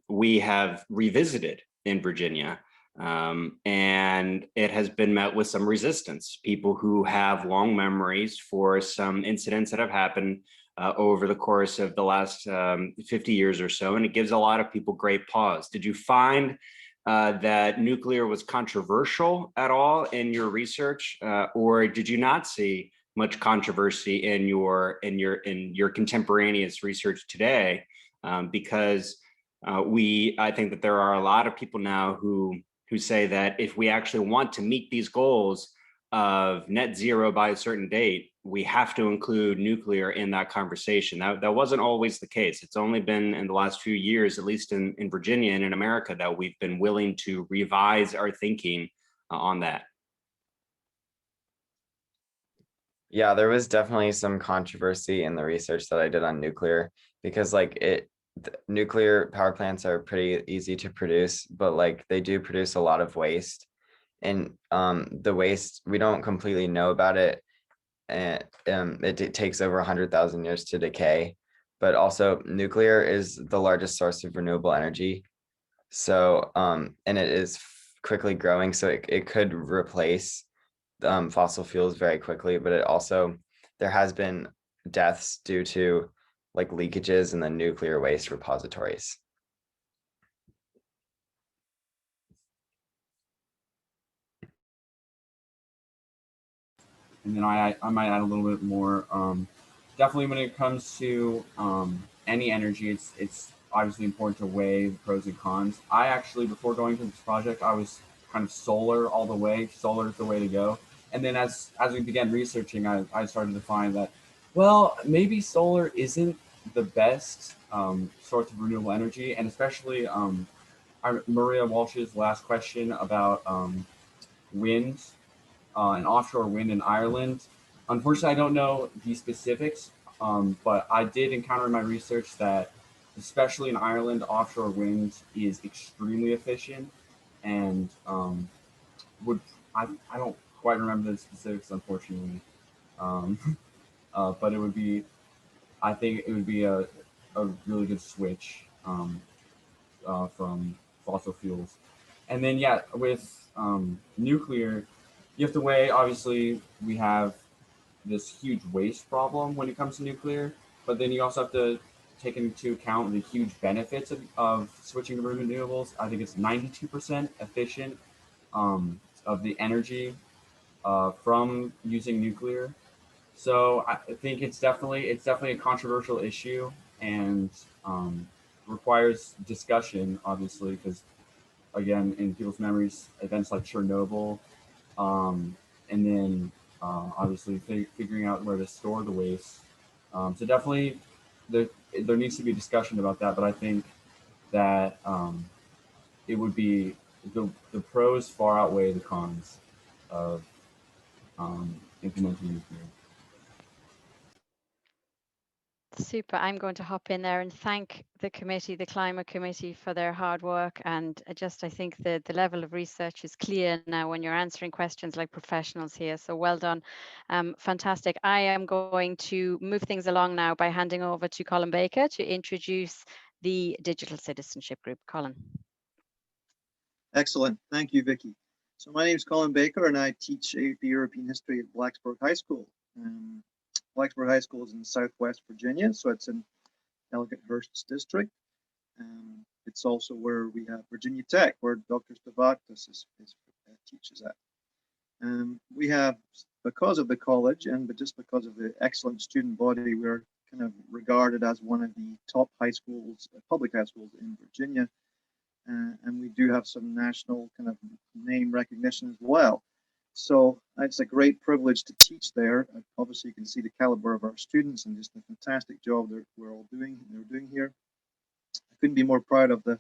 we have revisited in Virginia, and it has been met with some resistance. People who have long memories for some incidents that have happened over the course of the last 50 years or so, and it gives a lot of people great pause. Did you find that nuclear was controversial at all in your research, or did you not see much controversy in your contemporaneous research today? Because I think that there are a lot of people now who say that if we actually want to meet these goals of net zero by a certain date, we have to include nuclear in that conversation. That wasn't always the case. It's only been in the last few years, at least in Virginia and in America, that we've been willing to revise our thinking on that.
Yeah, there was definitely some controversy in the research that I did on nuclear, because nuclear power plants are pretty easy to produce, but they do produce a lot of waste. And the waste, we don't completely know about it. And it takes over 100,000 years to decay. But also nuclear is the largest source of renewable energy. So, and it is quickly growing, so it could replace fossil fuels very quickly, but there has been deaths due to leakages in the nuclear waste repositories.
And then I might add a little bit more. Definitely when it comes to any energy, it's obviously important to weigh the pros and cons. I actually, before going to this project, I was kind of solar all the way. Solar is the way to go. And then as we began researching, I started to find that, well, maybe solar isn't the best source of renewable energy, and especially Maria Walsh's last question about wind and offshore wind in Ireland. Unfortunately, I don't know the specifics, but I did encounter in my research that, especially in Ireland, offshore wind is extremely efficient, and I don't quite remember the specifics, unfortunately, but it would be, I think it would be a really good switch from fossil fuels. And then, yeah, with nuclear, you have to weigh, obviously, we have this huge waste problem when it comes to nuclear, but then you also have to take into account the huge benefits of switching to renewables. I think it's 92% efficient of the energy from using nuclear. So I think it's definitely a controversial issue, and requires discussion, obviously, because again, in people's memories, events like Chernobyl, and then obviously figuring out where to store the waste. So definitely there needs to be discussion about that, but I think that it would be the pros far outweigh the cons of implementing nuclear.
Super. I'm going to hop in there and thank the committee, the Climate Committee, for their hard work. And I think the level of research is clear now when you're answering questions like professionals here. So well done. Fantastic. I am going to move things along now by handing over to Colin Baker to introduce the Digital Citizenship Group. Colin.
Excellent. Thank you, Vicky. So my name is Colin Baker, and I teach AP European History at Blacksburg High School. Blacksburg High School is in Southwest Virginia, so it's in Delegate Hurst district. It's also where we have Virginia Tech, where Dr. Stavakis teaches at. We have, because of the college and just because of the excellent student body, we're kind of regarded as one of the top high schools, public high schools in Virginia. And we do have some national kind of name recognition as well. So it's a great privilege to teach there. Obviously, you can see the caliber of our students and just the fantastic job they're doing here. I couldn't be more proud of the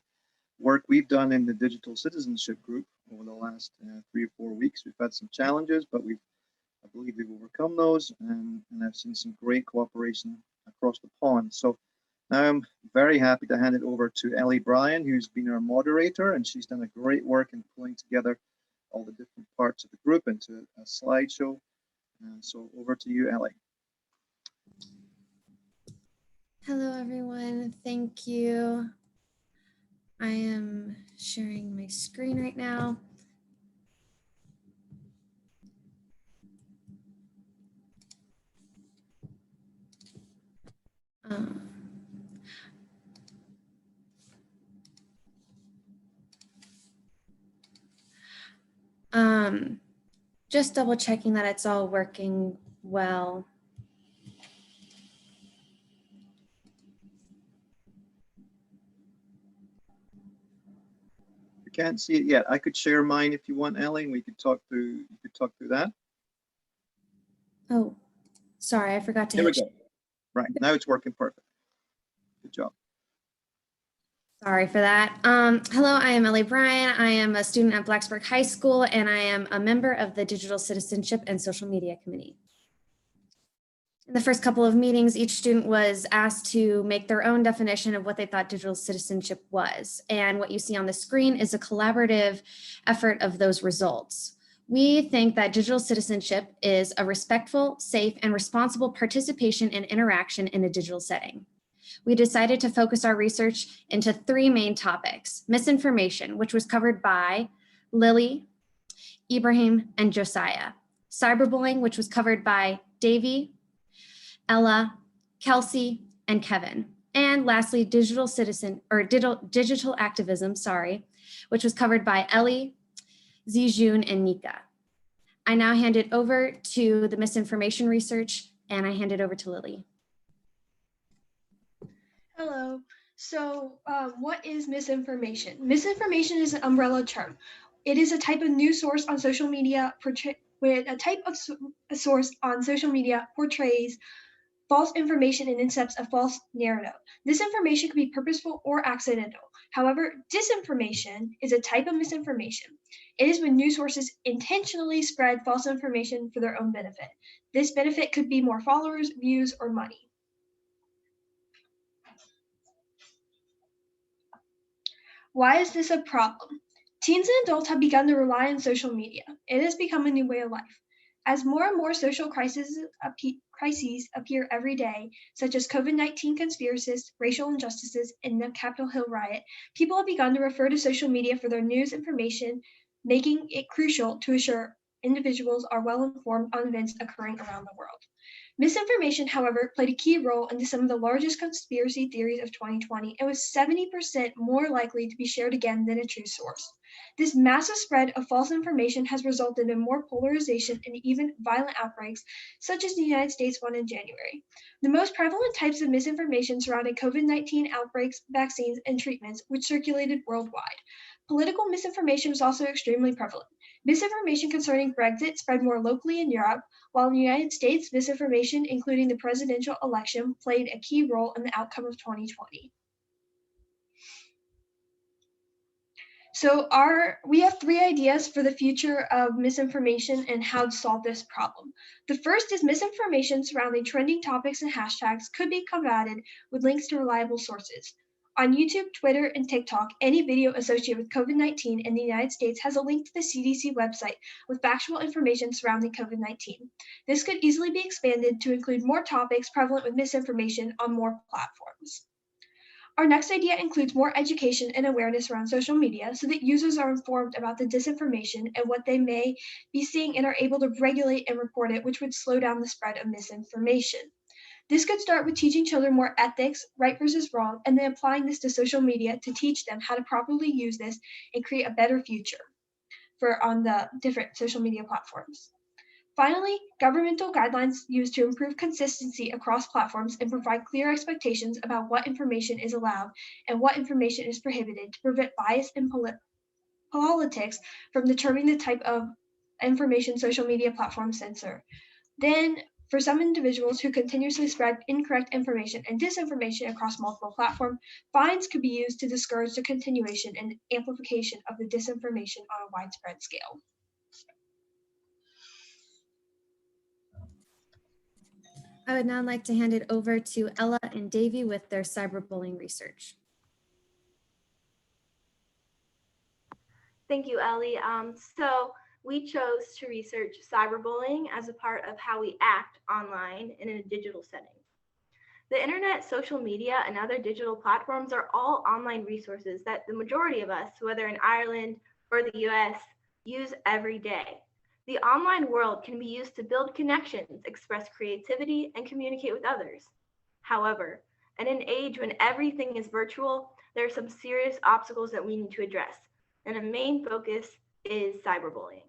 work we've done in the Digital Citizenship Group over the last 3 or 4 weeks. We've had some challenges, but I believe we've overcome those, and I've seen some great cooperation across the pond. So now I'm very happy to hand it over to Ellie Bryan, who's been our moderator, and she's done a great work in pulling together all the different parts of the group into a slideshow. So over to you, Ellie.
Hello, everyone. Thank you. I am sharing my screen right now. Just double checking that it's all working well.
You can't see it yet. I could share mine if you want, Ellie, and we could talk through. You could talk through that.
Oh, sorry, I forgot to.
There we go. Right now it's working perfect. Good job.
Sorry for that. Hello, I am Ellie Bryan. I am a student at Blacksburg High School, and I am a member of the Digital Citizenship and Social Media Committee. In the first couple of meetings, each student was asked to make their own definition of what they thought digital citizenship was. And what you see on the screen is a collaborative effort of those results. We think that digital citizenship is a respectful, safe, and responsible participation and interaction in a digital setting. We decided to focus our research into 3 main topics: misinformation, which was covered by Lily, Ibrahim, and Josiah; cyberbullying, which was covered by Davey, Ella, Kelsey, and Kevin; and lastly, digital activism, which was covered by Ellie, Zijun, and Nika. I now hand it over to the misinformation research, and I hand it over to Lily.
Hello. So what is misinformation? Misinformation is an umbrella term. It is a type of news source on social media when a type of a source on social media portrays false information and accepts a false narrative. This information could be purposeful or accidental. However, disinformation is a type of misinformation. It is when news sources intentionally spread false information for their own benefit. This benefit could be more followers, views, or money. Why is this a problem? Teens and adults have begun to rely on social media. It has become a new way of life. As more and more social crises appear every day, such as COVID-19 conspiracies, racial injustices, and the Capitol Hill riot, people have begun to refer to social media for their news information, making it crucial to ensure individuals are well informed on events occurring around the world. Misinformation, however, played a key role into some of the largest conspiracy theories of 2020 and was 70% more likely to be shared again than a true source. This massive spread of false information has resulted in more polarization and even violent outbreaks, such as the United States one in January. The most prevalent types of misinformation surrounded COVID-19 outbreaks, vaccines, and treatments, which circulated worldwide. Political misinformation was also extremely prevalent. Misinformation concerning Brexit spread more locally in Europe, while in the United States, misinformation, including the presidential election, played a key role in the outcome of 2020. So we have 3 ideas for the future of misinformation and how to solve this problem. The first is misinformation surrounding trending topics and hashtags could be combated with links to reliable sources. On YouTube, Twitter, and TikTok, any video associated with COVID-19 in the United States has a link to the CDC website with factual information surrounding COVID-19. This could easily be expanded to include more topics prevalent with misinformation on more platforms. Our next idea includes more education and awareness around social media so that users are informed about the disinformation and what they may be seeing and are able to regulate and report it, which would slow down the spread of misinformation. This could start with teaching children more ethics, right versus wrong, and then applying this to social media to teach them how to properly use this and create a better future on the different social media platforms. Finally, governmental guidelines used to improve consistency across platforms and provide clear expectations about what information is allowed and what information is prohibited to prevent bias in politics from determining the type of information social media platforms censor. Then, for some individuals who continuously spread incorrect information and disinformation across multiple platforms, fines could be used to discourage the continuation and amplification of the disinformation on a widespread scale.
I would now like to hand it over to Ella and Davey with their cyberbullying research.
Thank you, Ellie. So we chose to research cyberbullying as a part of how we act online in a digital setting. The internet, social media, and other digital platforms are all online resources that the majority of us, whether in Ireland or the US, use every day. The online world can be used to build connections, express creativity, and communicate with others. However, in an age when everything is virtual, there are some serious obstacles that we need to address, and a main focus is cyberbullying.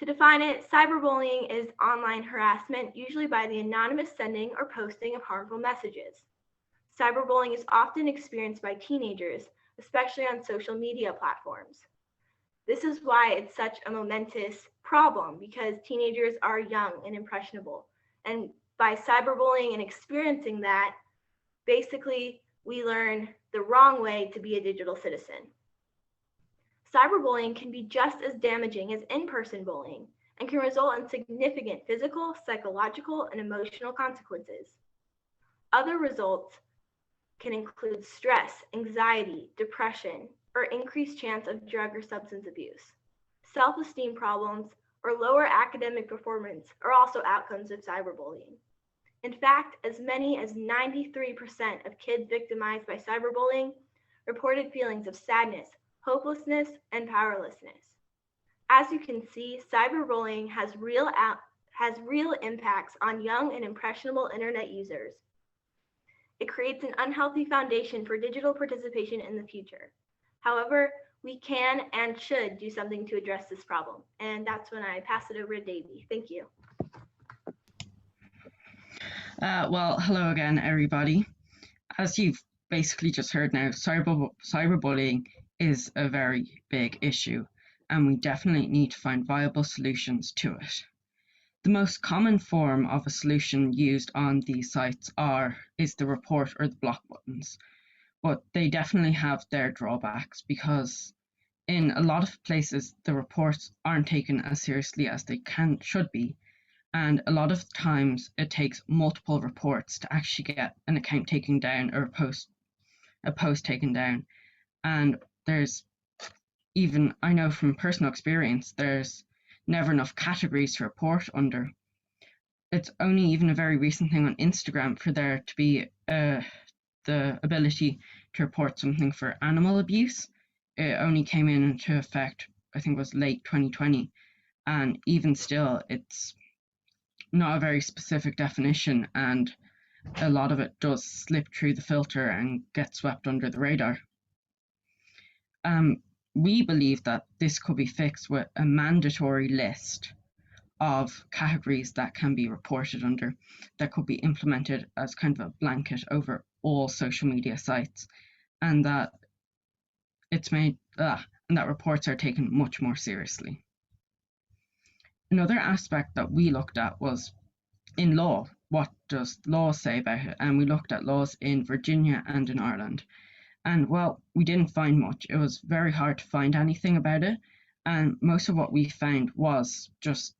To define it, cyberbullying is online harassment, usually by the anonymous sending or posting of harmful messages. Cyberbullying is often experienced by teenagers, especially on social media platforms. This is why it's such a momentous problem, because teenagers are young and impressionable. And by cyberbullying and experiencing that, basically we learn the wrong way to be a digital citizen. Cyberbullying can be just as damaging as in-person bullying and can result in significant physical, psychological, and emotional consequences. Other results can include stress, anxiety, depression, or increased chance of drug or substance abuse. Self-esteem problems or lower academic performance are also outcomes of cyberbullying. In fact, as many as 93% of kids victimized by cyberbullying reported feelings of sadness, hopelessness, and powerlessness. As you can see, cyberbullying has real impacts on young and impressionable internet users. It creates an unhealthy foundation for digital participation in the future. However, we can and should do something to address this problem. And that's when I pass it over to Davey. Thank you.
Well, hello again, everybody. As you've basically just heard now, cyberbullying is a very big issue. and we definitely need to find viable solutions to it. The most common form of a solution used on these sites is the report or the block buttons, but they definitely have their drawbacks because in a lot of places the reports aren't taken as seriously as they should be, and a lot of times it takes multiple reports to actually get an account taken down or a post taken down. And there's even, I know from personal experience, there's never enough categories to report under. It's only even a very recent thing on Instagram for there to be the ability to report something for animal abuse. It only came into effect, I think it was late 2020, and even still it's not a very specific definition, and a lot of it does slip through the filter and get swept under the radar. We believe that this could be fixed with a mandatory list of categories that can be reported under that could be implemented as kind of a blanket over all social media sites, and that reports are taken much more seriously. Another aspect that we looked at was in law. What does law say about it? And we looked at laws in Virginia and in Ireland. And well, we didn't find much. It was very hard to find anything about it. And most of what we found was just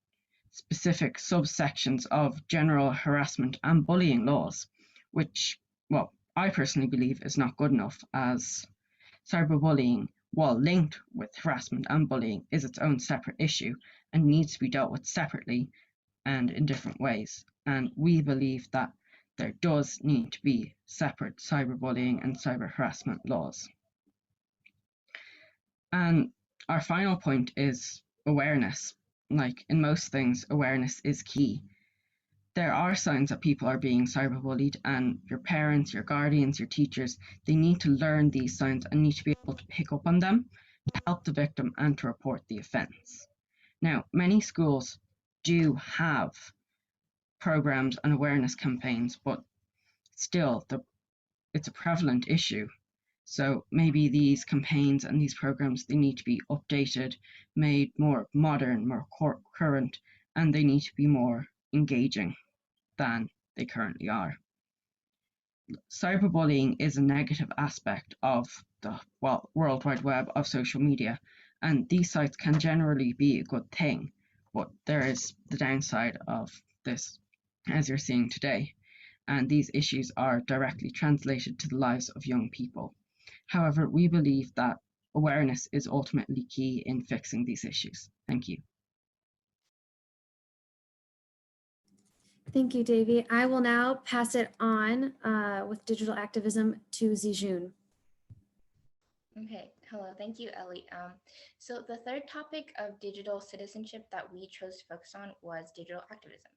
specific subsections of general harassment and bullying laws, which, well, I personally believe is not good enough, as cyberbullying, while linked with harassment and bullying, is its own separate issue and needs to be dealt with separately and in different ways. And we believe that there does need to be separate cyberbullying and cyber harassment laws. And our final point is awareness. Like in most things, awareness is key. There are signs that people are being cyberbullied, and your parents, your guardians, your teachers, they need to learn these signs and need to be able to pick up on them to help the victim and to report the offence. Now, many schools do have programs and awareness campaigns, but still it's a prevalent issue. So maybe these campaigns and these programs, they need to be updated, made more modern, more current, and they need to be more engaging than they currently are. Cyberbullying is a negative aspect of the World Wide Web of social media, and these sites can generally be a good thing, but there is the downside of this, as you're seeing today, and these issues are directly translated to the lives of young people. However, we believe that awareness is ultimately key in fixing these issues. Thank you.
Thank you, Davy. I will now pass it on with digital activism to Zijun.
Okay, hello, thank you, Ellie. So the third topic of digital citizenship that we chose to focus on was digital activism.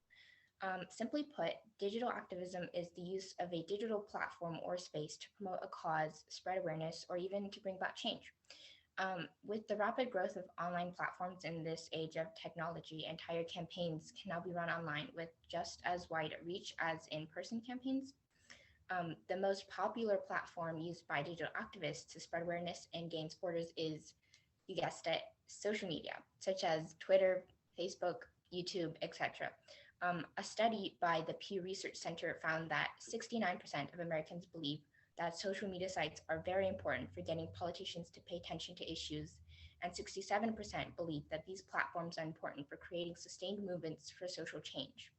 Simply put, digital activism is the use of a digital platform or space to promote a cause, spread awareness, or even to bring about change. With the rapid growth of online platforms in this age of technology, entire campaigns can now be run online with just as wide reach as in-person campaigns. The most popular platform used by digital activists to spread awareness and gain supporters is, you guessed it, social media, such as Twitter, Facebook, YouTube, etc. A study by the Pew Research Center found that 69% of Americans believe that social media sites are very important for getting politicians to pay attention to issues, and 67% believe that these platforms are important for creating sustained movements for social change.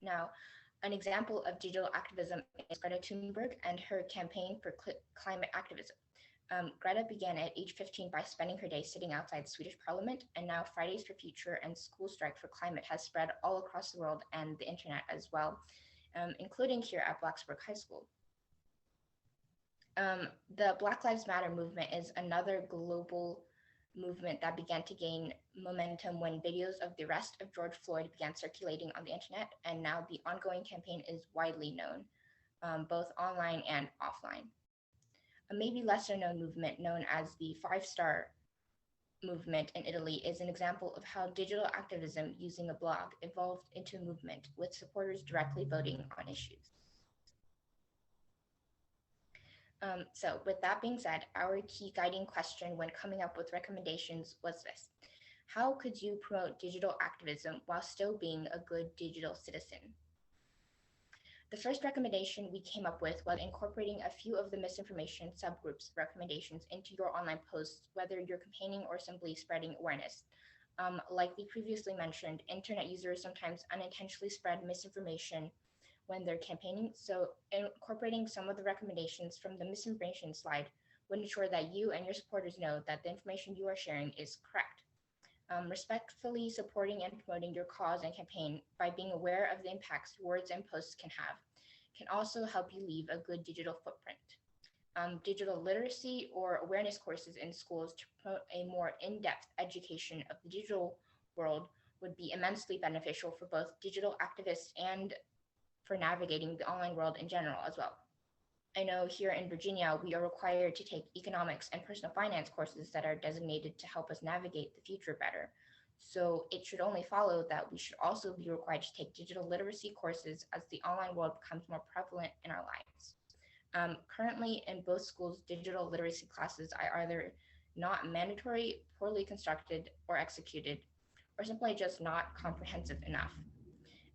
Now, an example of digital activism is Greta Thunberg and her campaign for climate activism. Greta began at age 15 by spending her day sitting outside the Swedish Parliament, and now Fridays for Future and School Strike for Climate has spread all across the world and the internet as well, including here at Blacksburg High School. The Black Lives Matter movement is another global movement that began to gain momentum when videos of the arrest of George Floyd began circulating on the internet, and now the ongoing campaign is widely known, both online and offline. A maybe lesser known movement known as the 5-Star movement in Italy is an example of how digital activism using a blog evolved into a movement with supporters directly voting on issues. So with that being said, our key guiding question when coming up with recommendations was this: how could you promote digital activism while still being a good digital citizen? The first recommendation we came up with was incorporating a few of the misinformation subgroups recommendations into your online posts, whether you're campaigning or simply spreading awareness. Like we previously mentioned, internet users sometimes unintentionally spread misinformation when they're campaigning, so incorporating some of the recommendations from the misinformation slide would ensure that you and your supporters know that the information you are sharing is correct. Respectfully supporting and promoting your cause and campaign by being aware of the impacts words and posts can have can also help you leave a good digital footprint. Digital literacy or awareness courses in schools to promote a more in-depth education of the digital world would be immensely beneficial for both digital activists and for navigating the online world in general as well. I know here in Virginia, we are required to take economics and personal finance courses that are designated to help us navigate the future better. So it should only follow that we should also be required to take digital literacy courses as the online world becomes more prevalent in our lives. Currently in both schools, digital literacy classes are either not mandatory, poorly constructed or executed, or simply just not comprehensive enough.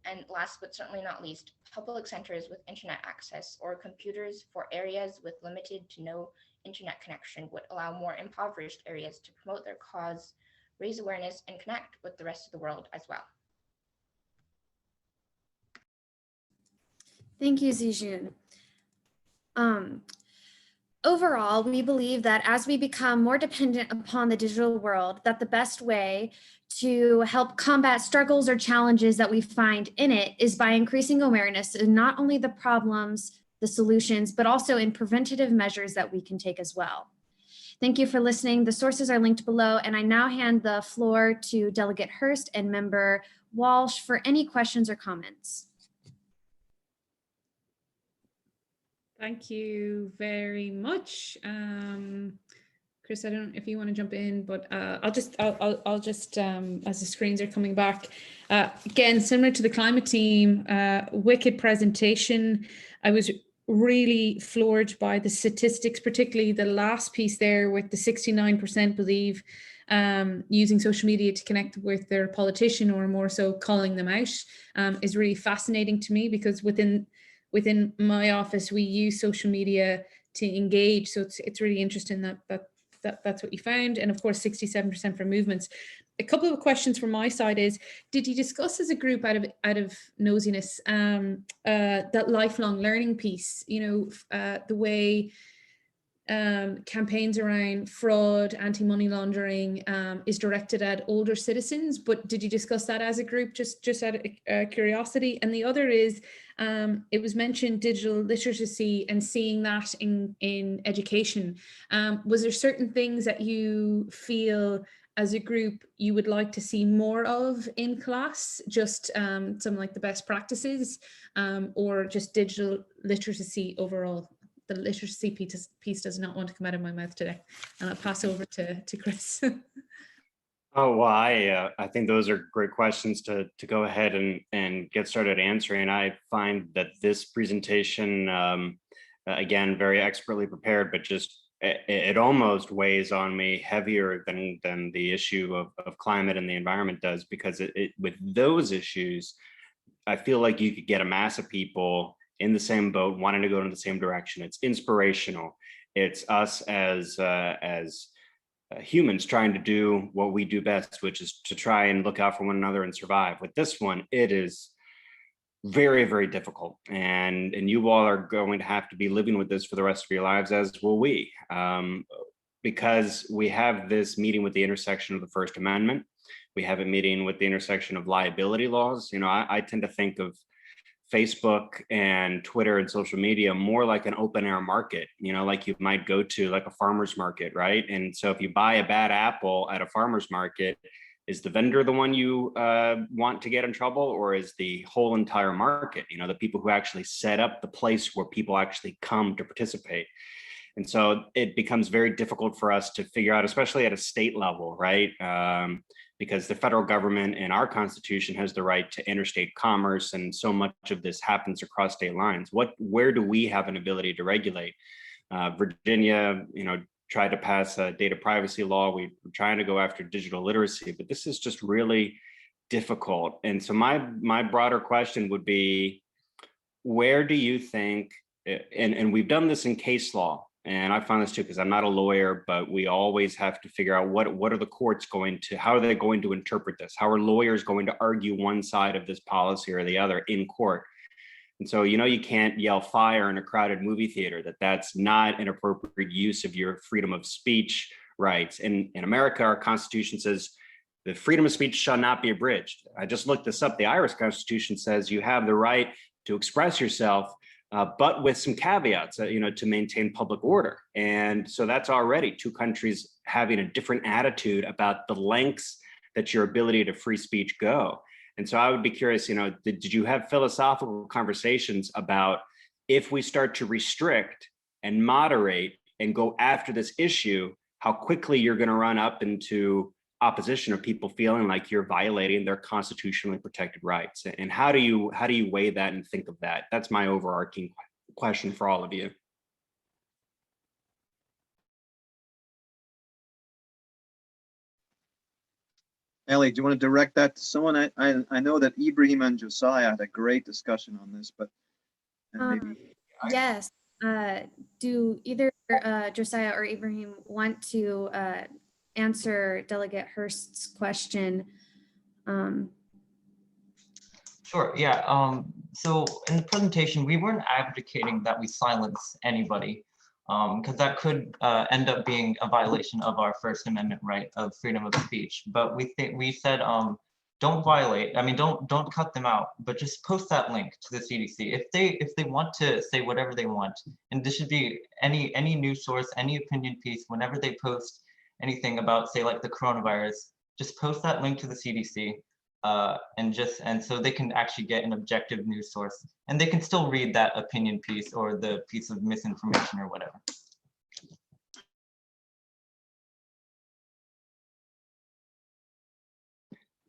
And last but certainly not least, public centers with internet access or computers for areas with limited to no internet connection would allow more impoverished areas to promote their cause, raise awareness, and connect with the rest of the world as well.
Thank you, Zijun. Overall, we believe that as we become more dependent upon the digital world, that the best way to help combat struggles or challenges that we find in it is by increasing awareness in not only the problems, the solutions, but also in preventative measures that we can take as well. Thank you for listening. The sources are linked below, and I now hand the floor to Delegate Hurst and Member Walsh for any questions or comments.
Thank you very much. Chris, I don't know if you want to jump in, but I'll just as the screens are coming back, again, similar to the climate team, wicked presentation. I was really floored by the statistics, particularly the last piece there with the 69% believe using social media to connect with their politician, or more so calling them out, is really fascinating to me, because within my office, we use social media to engage. So it's really interesting that's what you found. And of course, 67% for movements. A couple of questions from my side is, did you discuss as a group out of nosiness that lifelong learning piece, the way campaigns around fraud, anti-money laundering is directed at older citizens, but did you discuss that as a group, just out of curiosity? And the other is, it was mentioned digital literacy and seeing that in education. Was there certain things that you feel as a group you would like to see more of in class, just some like the best practices, or just digital literacy overall? The literacy piece does not want to come out of my mouth today. And I'll pass over to Chris.
Oh, well, I think those are great questions to go ahead and get started answering. I find that this presentation, again, very expertly prepared, but just it almost weighs on me heavier than the issue of climate and the environment does, because with those issues, I feel like you could get a mass of people in the same boat, wanting to go in the same direction. It's inspirational. It's us as humans trying to do what we do best, which is to try and look out for one another and survive. With this one, it is very, very difficult. And you all are going to have to be living with this for the rest of your lives, as will we, because we have this meeting with the intersection of the First Amendment. We have a meeting with the intersection of liability laws. I tend to think of Facebook and Twitter and social media more like an open air market, like you might go to like a farmer's market, right? And so if you buy a bad apple at a farmer's market, is the vendor the one you want to get in trouble, or is the whole entire market, the people who actually set up the place where people actually come to participate? And so it becomes very difficult for us to figure out, especially at a state level, right? Because the federal government and our Constitution has the right to interstate commerce, and so much of this happens across state lines. Where do we have an ability to regulate? Virginia, tried to pass a data privacy law. We're trying to go after digital literacy, but this is just really difficult. And so my broader question would be, where do you think, and we've done this in case law, and I found this too, because I'm not a lawyer, but we always have to figure out what are the courts how are they going to interpret this? How are lawyers going to argue one side of this policy or the other in court? And so, you can't yell fire in a crowded movie theater, that's not an appropriate use of your freedom of speech rights. In America, our Constitution says the freedom of speech shall not be abridged. I just looked this up. The Irish Constitution says you have the right to express yourself, but with some caveats, to maintain public order. And so that's already two countries having a different attitude about the lengths that your ability to free speech go. And so I would be curious, did you have philosophical conversations about, if we start to restrict and moderate and go after this issue, how quickly you're going to run up into opposition of people feeling like you're violating their constitutionally protected rights? And how do you weigh that and think of that? That's my overarching question for all of you.
Ellie, do you want to direct that to someone? I know that Ibrahim and Josiah had a great discussion on this, but maybe.
Yes. Do either Josiah or Ibrahim want to answer Delegate Hurst's question?
Sure, yeah. So in the presentation, we weren't advocating that we silence anybody, because that could end up being a violation of our First Amendment right of freedom of speech. But we said don't violate. I mean, don't cut them out, but just post that link to the CDC if they want to say whatever they want. And this should be any news source, any opinion piece. Whenever they post anything about, say, like the coronavirus, just post that link to the CDC. And so they can actually get an objective news source, and they can still read that opinion piece or the piece of misinformation or whatever.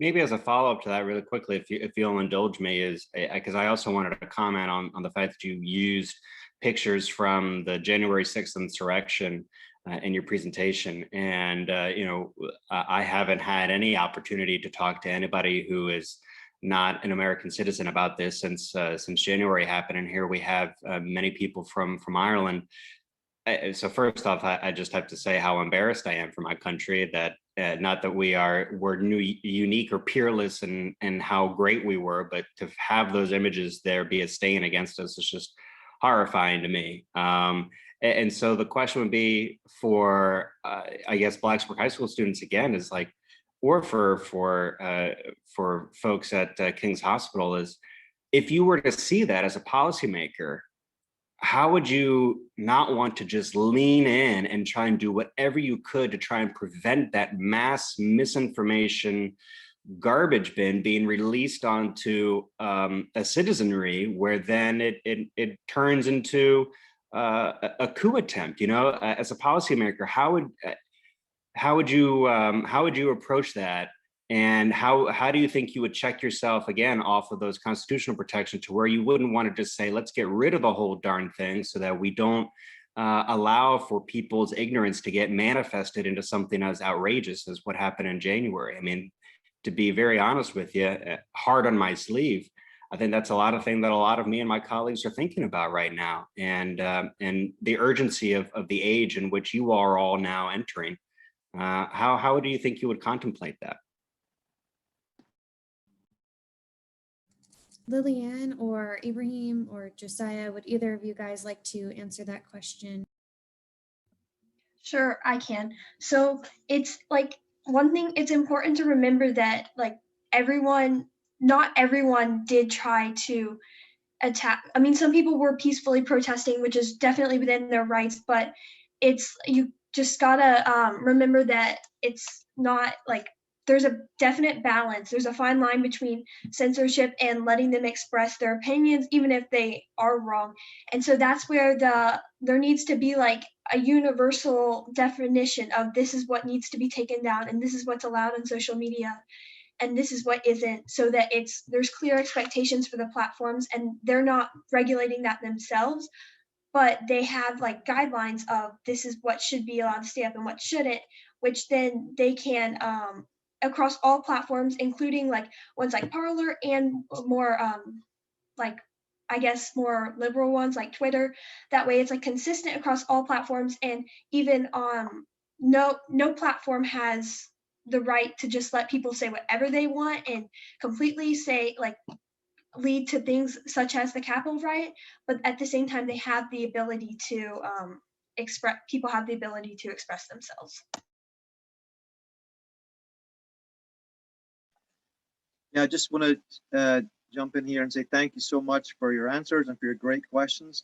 Maybe as a follow-up to that really quickly, if you'll indulge me, is because I also wanted to comment on the fact that you used pictures from the January 6th insurrection in your presentation. And, I haven't had any opportunity to talk to anybody who is not an American citizen about this since January happened. And here we have many people from Ireland. So first off, I just have to say how embarrassed I am for my country, that not that we're unique or peerless in how great we were, but to have those images there be a stain against us is just horrifying to me. And so the question would be for, I guess, Blacksburg High School students again, is like, or for folks at King's Hospital, is if you were to see that as a policymaker, how would you not want to just lean in and try and do whatever you could to try and prevent that mass misinformation garbage bin being released onto a citizenry, where then it turns into a coup attempt? As a policymaker, how would you approach that? And how do you think you would check yourself again off of those constitutional protections to where you wouldn't want to just say, let's get rid of the whole darn thing, so that we don't allow for people's ignorance to get manifested into something as outrageous as what happened in January? I mean, to be very honest with you, hard on my sleeve, I think that's a lot of things that a lot of me and my colleagues are thinking about right now, and the urgency of the age in which you are all now entering. How do you think you would contemplate that?
Lillian or Ibrahim or Josiah, would either of you guys like to answer that question?
Sure, I can. So it's like, one thing, it's important to remember that like not everyone did try to attack. I mean, some people were peacefully protesting, which is definitely within their rights, but you just gotta remember that it's not like, there's a definite balance. There's a fine line between censorship and letting them express their opinions, even if they are wrong. And so that's where there needs to be like a universal definition of, this is what needs to be taken down, and this is what's allowed on social media, and this is what isn't, so that there's clear expectations for the platforms, and they're not regulating that themselves, but they have like guidelines of this is what should be allowed to stay up and what shouldn't, which then they can across all platforms, including like ones like Parler and more like I guess more liberal ones like Twitter. That way it's like consistent across all platforms, and even no platform has the right to just let people say whatever they want and completely say like lead to things such as the Capitol riot, but at the same time they have the ability to have the ability to express themselves.
Yeah, I just want to jump in here and say thank you so much for your answers and for your great questions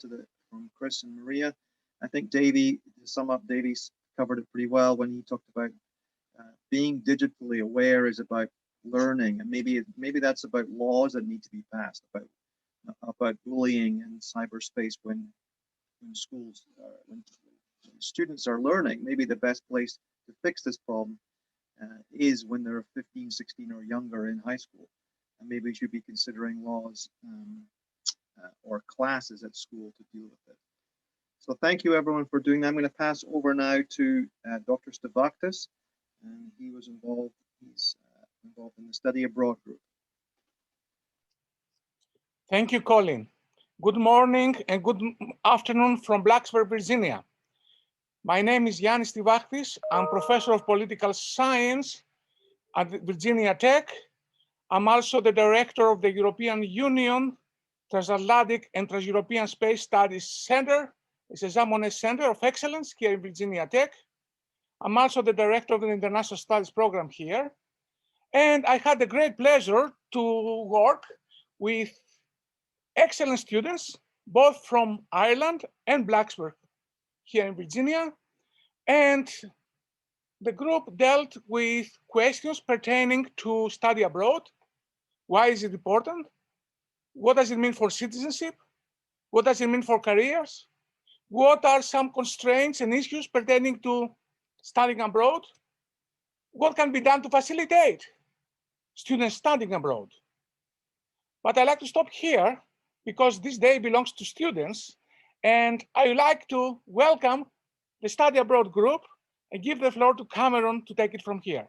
from Chris and Maria. I think Davey, to sum up, Davey's covered it pretty well when he talked about being digitally aware is about learning, and maybe that's about laws that need to be passed about bullying in cyberspace when schools when students are learning. Maybe the best place to fix this problem is when they're 15, 16 or younger in high school, and maybe we should be considering laws or classes at school to deal with it. So thank you everyone for doing that. I'm going to pass over now to Dr. Stavakis, and he's involved in the study abroad group.
Thank you, Colin. Good morning and good afternoon from Blacksburg, Virginia. My name is Yannis Stavakis. I'm professor of political science at Virginia Tech. I'm also the director of the European Union Transatlantic and Trans-European Space Studies Center. It's a Zamonet Center of Excellence here in Virginia Tech. I'm also the director of the International Studies program here. And I had the great pleasure to work with excellent students, both from Ireland and Blacksburg here in Virginia. And the group dealt with questions pertaining to study abroad. Why is it important? What does it mean for citizenship? What does it mean for careers? What are some constraints and issues pertaining to studying abroad? What can be done to facilitate students studying abroad? But I like to stop here because this day belongs to students, and I would like to welcome the study abroad group and give the floor to Cameron to take it from here.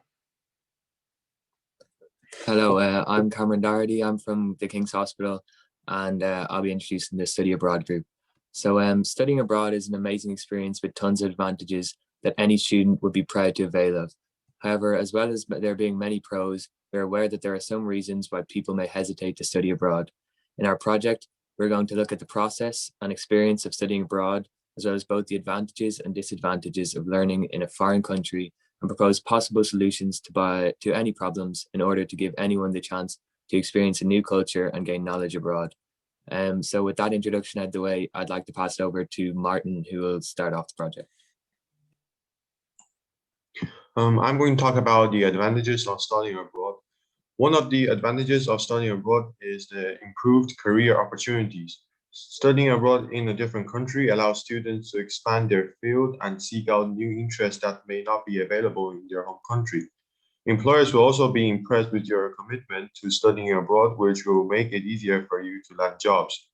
Hello, I'm Cameron Doherty. I'm from the King's Hospital, and I'll be introducing the study abroad group. So studying abroad is an amazing experience with tons of advantages that any student would be proud to avail of. However, as well as there being many pros, we're aware that there are some reasons why people may hesitate to study abroad. In our project, we're going to look at the process and experience of studying abroad, as well as both the advantages and disadvantages of learning in a foreign country, and propose possible solutions to any problems in order to give anyone the chance to experience a new culture and gain knowledge abroad. So with that introduction out of the way, I'd like to pass it over to Martin, who will start off the project.
I'm going to talk about the advantages of studying abroad. One of the advantages of studying abroad is the improved career opportunities. Studying abroad in a different country allows students to expand their field and seek out new interests that may not be available in their home country. Employers will also be impressed with your commitment to studying abroad, which will make it easier for you to land jobs.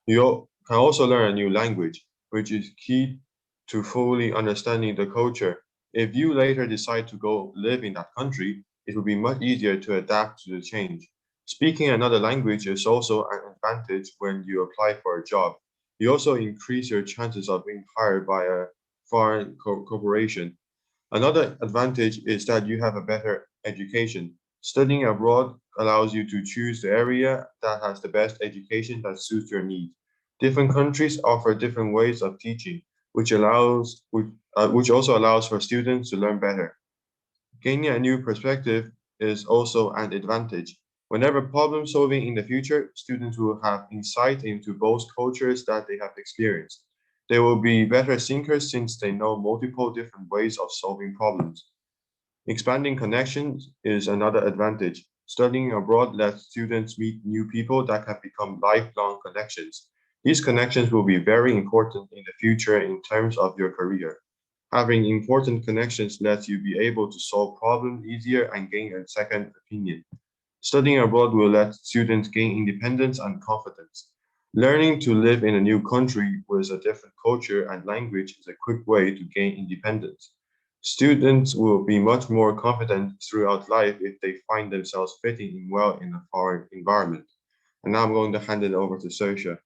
You can also learn a new language, which is key to fully understanding the culture. If you later decide to go live in that country, it will be much easier to adapt to the change. Speaking another language is also an advantage when you apply for a job. You also increase your chances of being hired by a foreign corporation. Another advantage is that you have a better education. Studying abroad allows you to choose the area that has the best education that suits your needs. Different countries offer different ways of teaching, which also allows for students to learn better. Gaining a new perspective is also an advantage. Whenever problem solving in the future, students will have insight into both cultures that they have experienced. They will be better thinkers since they know multiple different ways of solving problems. Expanding connections is another advantage. Studying abroad lets students meet new people that can become lifelong connections. These connections will be very important in the future in terms of your career. Having important connections lets you be able to solve problems easier and gain a second opinion. Studying abroad will let students gain independence and confidence. Learning to live in a new country with a different culture and language is a quick way to gain independence. Students will be much more confident throughout life if they find themselves fitting in well in a foreign environment. And now I'm going to hand it over to Saoirse.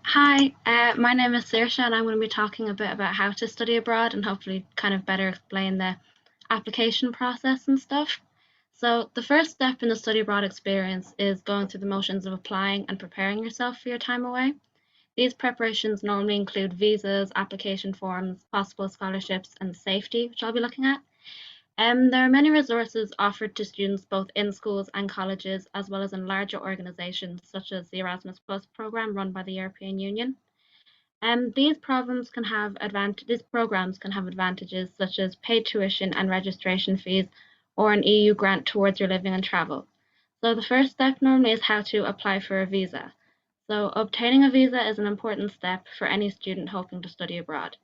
Hi, my name is Saoirse and I'm going to be talking a bit about how to study abroad and hopefully kind of better explain the application process and stuff. So the first step in the study abroad experience is going through the motions of applying and preparing yourself for your time away. These preparations normally include visas, application forms, possible scholarships, and safety, which I'll be looking at. There are many resources offered to students both in schools and colleges, as well as in larger organizations such as the Erasmus Plus program run by the European Union. These programs can have advantages such as paid tuition and registration fees, or an EU grant towards your living and travel. So the first step normally is how to apply for a visa. So obtaining a visa is an important step for any student hoping to study abroad.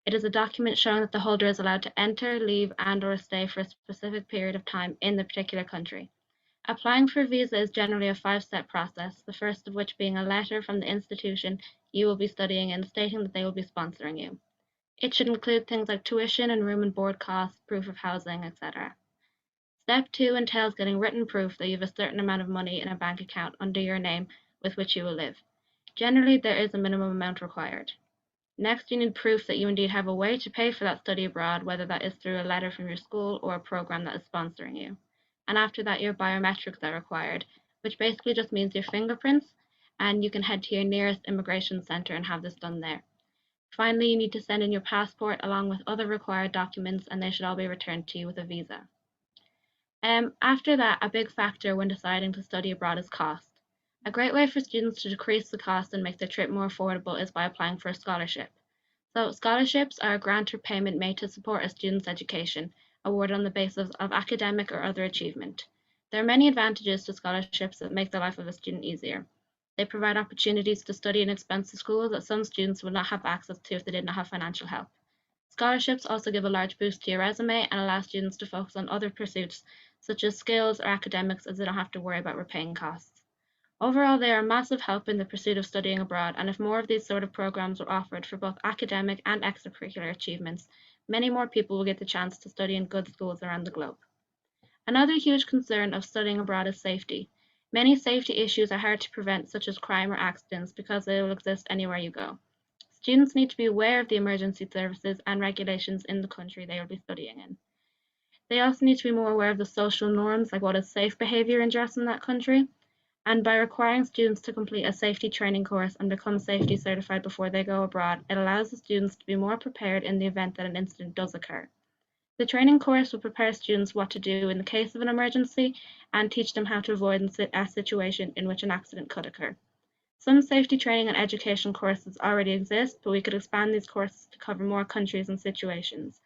It is a document showing that the holder is allowed to enter, leave, and/or stay for a specific period of time in the particular country. Applying for a visa is generally a 5-step process, the first of which being a letter from the institution you will be studying in stating that they will be sponsoring you. It should include things like tuition and room and board costs, proof of housing, etc. Step 2 entails getting written proof that you have a certain amount of money in a bank account under your name with which you will live. Generally, there is a minimum amount required. Next, you need proof that you indeed have a way to pay for that study abroad, whether that is through a letter from your school or a program that is sponsoring you. And after that, your biometrics are required, which basically just means your fingerprints, and you can head to your nearest immigration center and have this done there. Finally, you need to send in your passport along with other required documents, and they should all be returned to you with a visa. After that, a big factor when deciding to study abroad is cost. A great way for students to decrease the cost and make their trip more affordable is by applying for a scholarship. So scholarships are a grant or payment made to support a student's education, awarded on the basis of academic or other achievement. There are many advantages to scholarships that make the life of a student easier. They provide opportunities to study in expensive schools that some students would not have access to if they did not have financial help. Scholarships also give a large boost to your resume and allow students to focus on other pursuits, such as skills or academics, as they don't have to worry about repaying costs. Overall, they are a massive help in the pursuit of studying abroad, and if more of these sort of programs were offered for both academic and extracurricular achievements, many more people will get the chance to study in good schools around the globe. Another huge concern of studying abroad is safety. Many safety issues are hard to prevent, such as crime or accidents, because they will exist anywhere you go. Students need to be aware of the emergency services and regulations in the country they will be studying in. They also need to be more aware of the social norms, like what is safe behavior and dress in that country. And by requiring students to complete a safety training course and become safety certified before they go abroad, it allows the students to be more prepared in the event that an incident does occur. The training course will prepare students what to do in the case of an emergency and teach them how to avoid a situation in which an accident could occur. Some safety training and education courses already exist, but we could expand these courses to cover more countries and situations.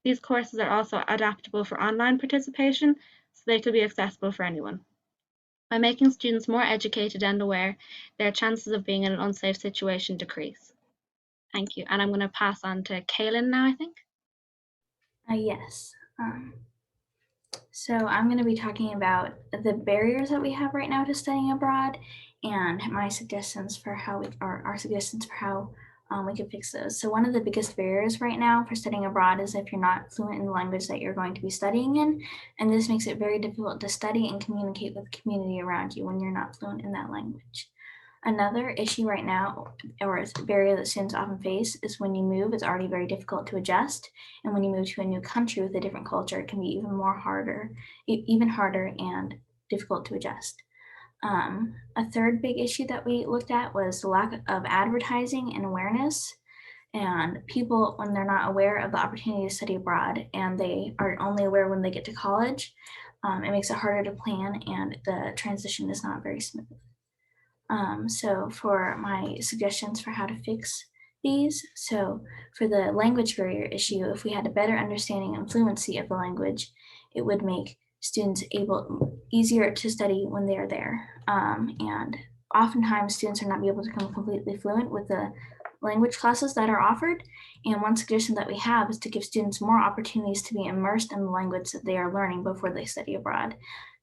These courses are also adaptable for online participation, so they could be accessible for anyone. By making students more educated and aware, their chances of being in an unsafe situation decrease. Thank you. And I'm going to pass on to Kaylin now, I think.
Yes. So I'm going to be talking about the barriers that we have right now to studying abroad and my suggestions for how our suggestions for how we can fix those. So one of the biggest barriers right now for studying abroad is if you're not fluent in the language that you're going to be studying in, and this makes it very difficult to study and communicate with the community around you when you're not fluent in that language. Another issue right now, or a barrier that students often face, is when you move, it's already very difficult to adjust, and when you move to a new country with a different culture, it can be even harder and difficult to adjust. A third big issue that we looked at was the lack of advertising and awareness. And people, when they're not aware of the opportunity to study abroad and they are only aware when they get to college, it makes it harder to plan and the transition is not very smooth. So for my suggestions for how to fix these, so for the language barrier issue, if we had a better understanding and fluency of the language, it would make students easier to study when they are there. And oftentimes students are not able to become completely fluent with the language classes that are offered. And one suggestion that we have is to give students more opportunities to be immersed in the language that they are learning before they study abroad.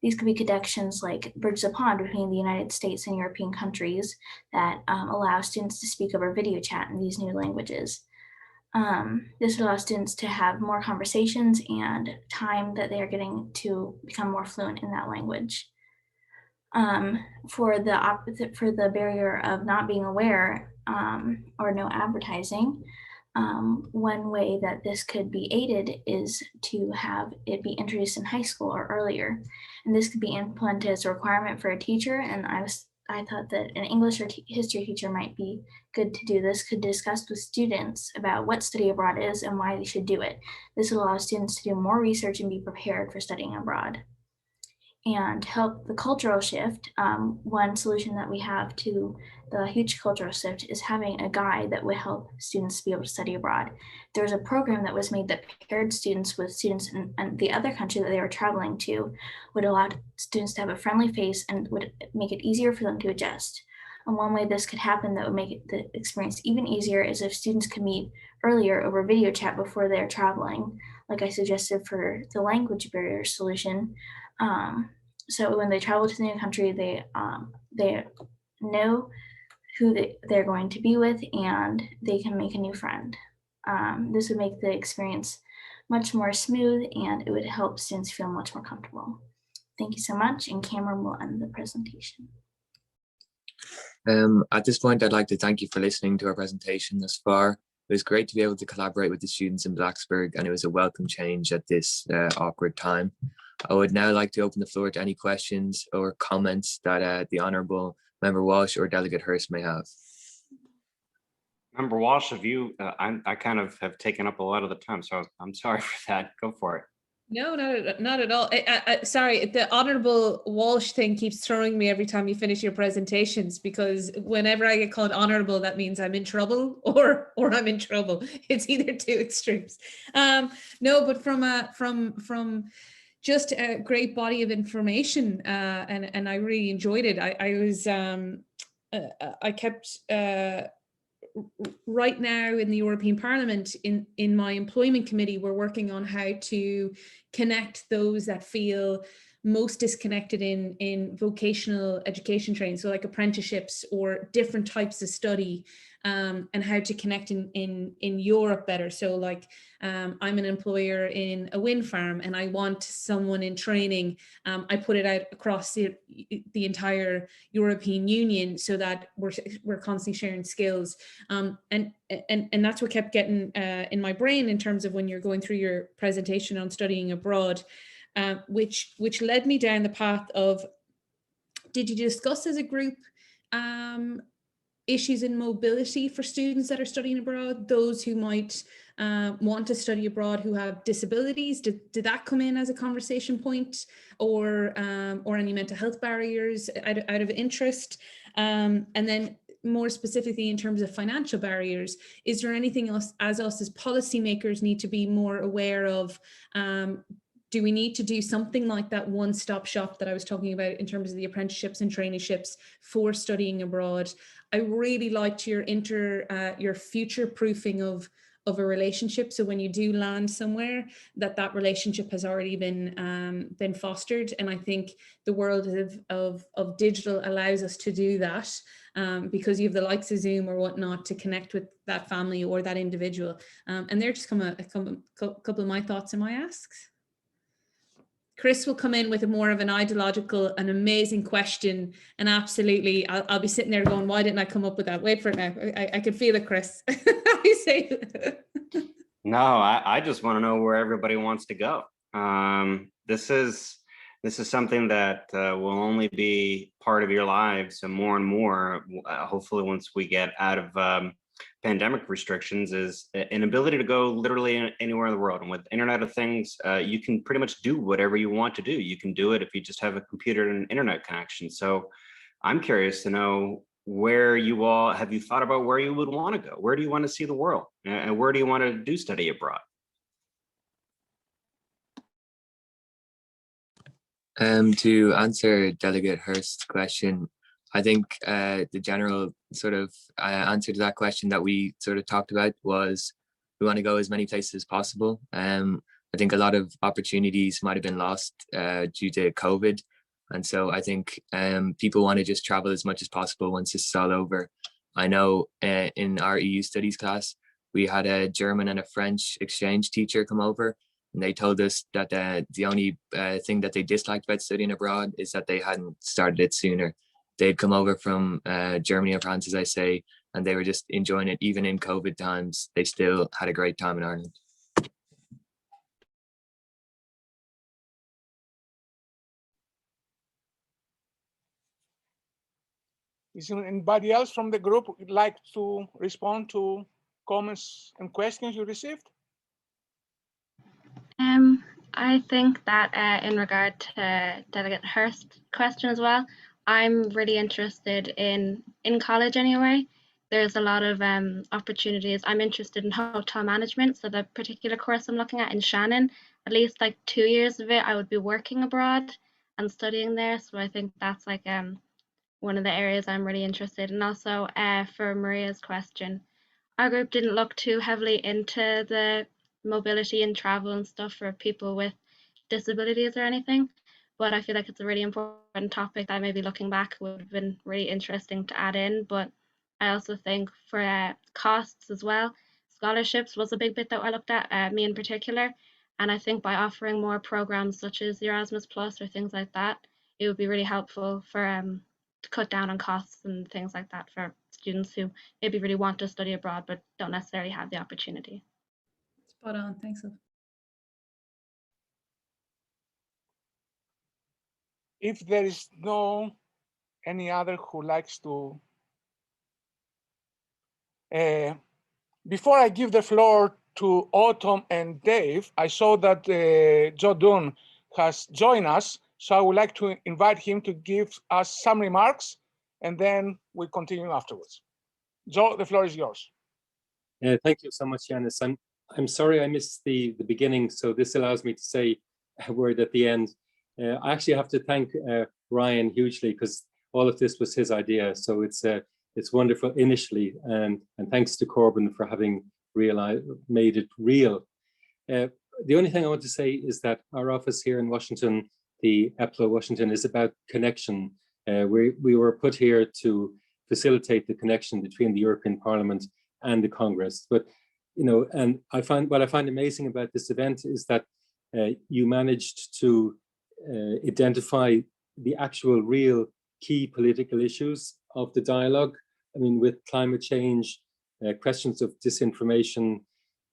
These could be connections like bridge the pond between the United States and European countries that allow students to speak over video chat in these new languages. This allows students to have more conversations and time that they are getting to become more fluent in that language. For the barrier of not being aware or no advertising, one way that this could be aided is to have it be introduced in high school or earlier. And this could be implemented as a requirement for a teacher. And I thought that an English or history teacher might be good to do this, could discuss with students about what study abroad is and why they should do it. This would allow students to do more research and be prepared for studying abroad. And help the cultural shift, one solution that we have to the huge cultural shift is having a guide that would help students be able to study abroad. There was a program that was made that paired students with students in the other country that they were traveling to, would allow students to have a friendly face and would make it easier for them to adjust. And one way this could happen that would make the experience even easier is if students could meet earlier over video chat before they're traveling, like I suggested for the language barrier solution. So when they travel to the new country, they know who they're going to be with and they can make a new friend. This would make the experience much more smooth and it would help students feel much more comfortable. Thank you so much, and Cameron will end the presentation.
At this point, I'd like to thank you for listening to our presentation thus far. It was great to be able to collaborate with the students in Blacksburg, and it was a welcome change at this awkward time. I would now like to open the floor to any questions or comments that the Honourable Member Walsh or Delegate Hurst may have.
Member Walsh, have you, I kind of have taken up a lot of the time, so I'm sorry for that. Go for it.
No, not at all. Sorry, the Honourable Walsh thing keeps throwing me every time you finish your presentations, because whenever I get called honourable, that means I'm in trouble or I'm in trouble. It's either two extremes. No, but from just a great body of information, and I really enjoyed it. I kept right now in the European Parliament, in my employment committee, we're working on how to connect those that feel most disconnected in vocational education training, so like apprenticeships or different types of study, and how to connect in Europe better. So like I'm an employer in a wind farm and I want someone in training. I put it out across the entire European Union so that we're constantly sharing skills. And that's what kept getting in my brain in terms of when you're going through your presentation on studying abroad, which led me down the path of, did you discuss as a group issues in mobility for students that are studying abroad, those who might want to study abroad who have disabilities? Did that come in as a conversation point, or any mental health barriers out of interest? And then more specifically in terms of financial barriers, is there anything else as policymakers need to be more aware of? Do we need to do something like that one-stop shop that I was talking about in terms of the apprenticeships and traineeships for studying abroad? I really liked your future proofing of a relationship. So when you do land somewhere, that relationship has already been fostered. And I think the world of digital allows us to do that, because you have the likes of Zoom or whatnot to connect with that family or that individual. And there just come a couple of my thoughts and my asks. Chris will come in with more of an ideological, an amazing question, and absolutely, I'll be sitting there going, why didn't I come up with that? Wait for it now. I can feel it, Chris. I say it.
No, I just want to know where everybody wants to go. This is something that will only be part of your lives, and more, hopefully once we get out of pandemic restrictions, is an ability to go literally anywhere in the world. And with Internet of Things, you can pretty much do whatever you want to do. You can do it if you just have a computer and an internet connection. So I'm curious to know, where you all, have you thought about where you would want to go? Where do you want to see the world? And where do you want to do study abroad?
To answer Delegate Hurst's question, I think the general sort of answer to that question that we sort of talked about was, we want to go as many places as possible. I think a lot of opportunities might have been lost due to COVID. And so I think people want to just travel as much as possible once this is all over. I know in our EU studies class, we had a German and a French exchange teacher come over, and they told us that the only thing that they disliked about studying abroad is that they hadn't started it sooner. They'd come over from Germany and France, as I say, and they were just enjoying it. Even in COVID times, they still had a great time in Ireland.
Is there anybody else from the group who'd like to respond to comments and questions you received?
I think that in regard to Delegate Hurst's question as well, I'm really interested in college anyway. There's a lot of opportunities. I'm interested in hotel management, so the particular course I'm looking at in Shannon, at least like 2 years of it, I would be working abroad and studying there. So I think that's like one of the areas I'm really interested in. Also, for Maria's question, our group didn't look too heavily into the mobility and travel and stuff for people with disabilities or anything, but I feel like it's a really important topic that maybe looking back would have been really interesting to add in. But I also think for costs as well, scholarships was a big bit that I looked at, me in particular, and I think by offering more programs such as the Erasmus Plus or things like that, it would be really helpful for to cut down on costs and things like that for students who maybe really want to study abroad but don't necessarily have the opportunity.
Spot on, thanks.
If there is no any other who likes to, before I give the floor to Autumn and Dave, I saw that Joe Dunn has joined us, so I would like to invite him to give us some remarks, and then we'll continue afterwards. Joe, the floor is yours.
Thank you so much, Yanis. I'm sorry I missed the beginning, so this allows me to say a word at the end. I actually have to thank Ryan hugely, because all of this was his idea. So it's wonderful initially, and thanks to Corbin for having made it real. The only thing I want to say is that our office here in Washington, the EPLO Washington, is about connection. We were put here to facilitate the connection between the European Parliament and the Congress. But and what I find amazing about this event is that you managed to identify the actual real key political issues of the dialogue. I mean, with climate change, questions of disinformation,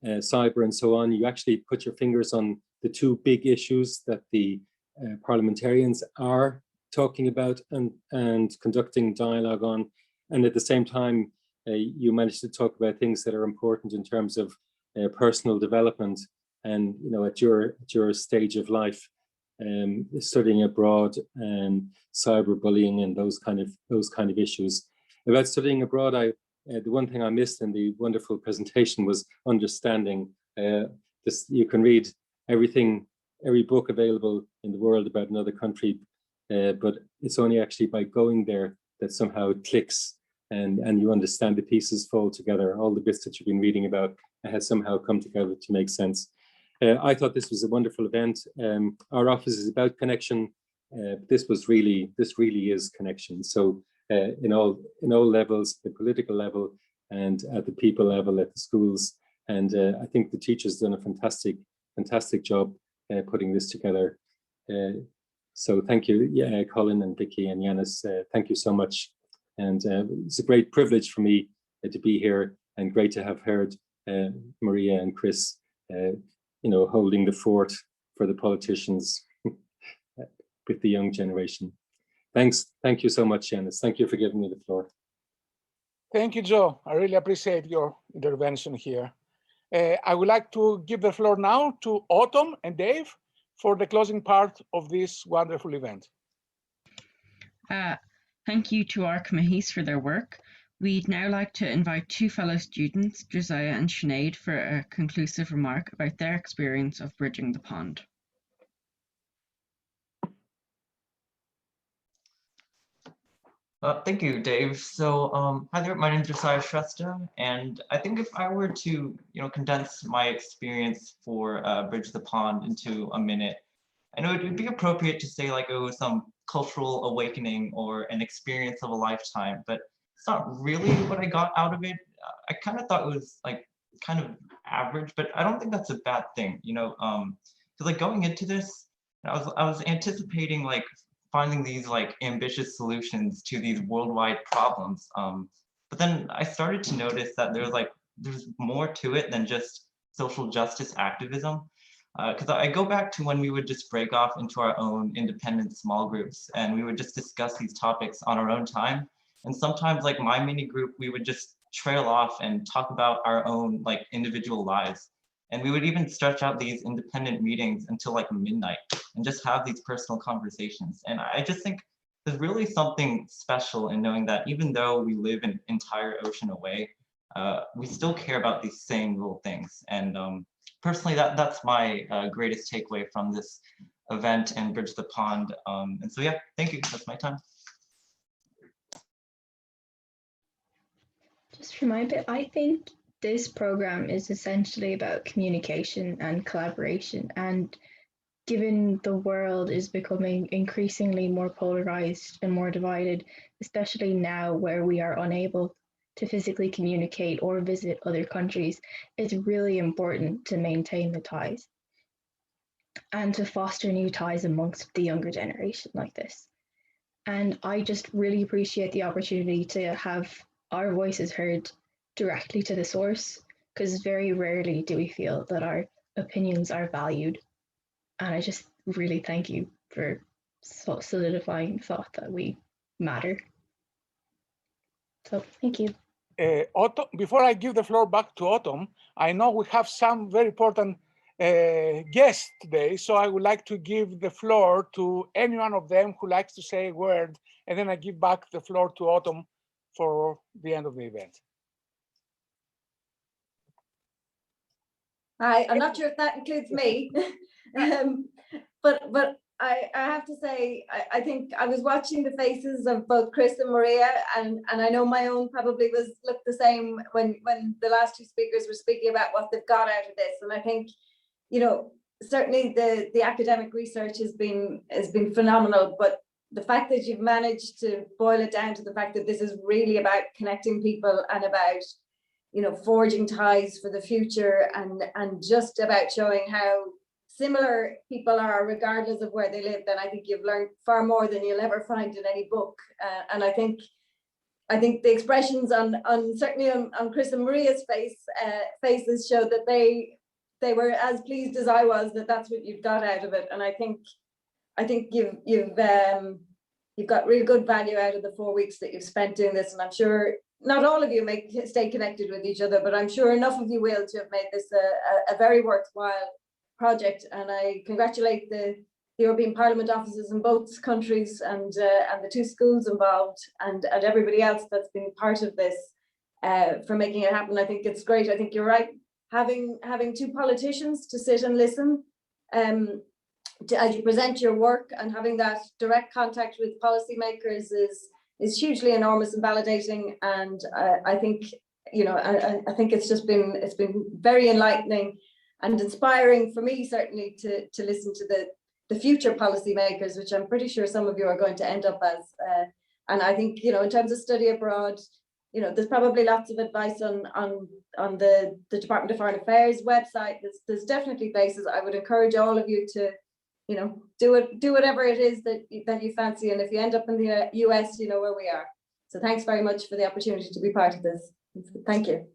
cyber and so on, you actually put your fingers on the two big issues that the parliamentarians are talking about and conducting dialogue on. And at the same time, you managed to talk about things that are important in terms of personal development and, at your stage of life, studying abroad and cyberbullying and those kind of issues. About studying abroad, the one thing I missed in the wonderful presentation was understanding. You can read every book available in the world about another country, but it's only actually by going there that somehow it clicks and you understand the pieces fall together. All the bits that you've been reading about has somehow come together to make sense. I thought this was a wonderful event. Our office is about connection. This really is connection. So in all levels, the political level and at the people level, at the schools. And I think the teachers done a fantastic job putting this together. So thank you, Colin and Vicky and Yanis. Thank you so much. And it's a great privilege for me to be here, and great to have heard Maria and Chris, holding the fort for the politicians with the young generation. Thanks. Thank you so much, Yanis. Thank you for giving me the floor.
Thank you, Joe. I really appreciate your intervention here. I would like to give the floor now to Autumn and Dave for the closing part of this wonderful event.
Thank you to our committees for their work. We'd now like to invite two fellow students, Josiah and Sinead, for a conclusive remark about their experience of bridging the pond.
Thank you, Dave. So, hi there, my name is Josiah Shrestha, and I think if I were to, condense my experience for Bridge the Pond into a minute, I know it would be appropriate to say like it was some cultural awakening or an experience of a lifetime, but it's not really what I got out of it. I kind of thought it was like kind of average, but I don't think that's a bad thing, because like going into this, I was anticipating like finding these like ambitious solutions to these worldwide problems. But then I started to notice that there's more to it than just social justice activism. Because I go back to when we would just break off into our own independent small groups and we would just discuss these topics on our own time. And sometimes like my mini group, we would just trail off and talk about our own like individual lives. And we would even stretch out these independent meetings until like midnight and just have these personal conversations. And I just think there's really something special in knowing that even though we live an entire ocean away, we still care about these same little things. And personally, that's my greatest takeaway from this event and Bridge the Pond. And so, yeah, thank you. That's my time.
Just for my bit, I think this program is essentially about communication and collaboration. And given the world is becoming increasingly more polarized and more divided, especially now where we are unable to physically communicate or visit other countries, it's really important to maintain the ties and to foster new ties amongst the younger generation like this. And I just really appreciate the opportunity to have our voices heard directly to the source, because very rarely do we feel that our opinions are valued. And I just really thank you for solidifying the thought that we matter. So thank you.
Otto, before I give the floor back to Autumn, I know we have some very important guests today, so I would like to give the floor to any one of them who likes to say a word, and then I give back the floor to Autumn for the end of the event.
Hi, I'm not sure if that includes me, but I have to say, I think I was watching the faces of both Chris and Maria, and I know my own probably looked the same when the last two speakers were speaking about what they've got out of this. And I think, certainly the academic research has been phenomenal, but the fact that you've managed to boil it down to the fact that this is really about connecting people and about forging ties for the future, and just about showing how similar people are regardless of where they live, then I think you've learned far more than you'll ever find in any book. And I think the expressions on certainly on Chris and Maria's faces show that they were as pleased as I was that that's what you've got out of it. And I think you've got real good value out of the 4 weeks that you've spent doing this, and I'm sure not all of you may stay connected with each other, but I'm sure enough of you will to have made this a very worthwhile project. And I congratulate the European Parliament offices in both countries and the two schools involved and everybody else that's been part of this for making it happen. I think it's great. I think you're right. Having two politicians to sit and listen as you present your work, and having that direct contact with policymakers is hugely enormous and validating. And I think I think it's been very enlightening and inspiring for me, certainly, to listen to the future policymakers, which I'm pretty sure some of you are going to end up as. And I think in terms of study abroad, there's probably lots of advice on the Department of Foreign Affairs website. There's definitely places. I would encourage all of you to do whatever it is that you fancy, and if you end up in the US, you know where we are. So thanks very much for the opportunity to be part of this. Thank you.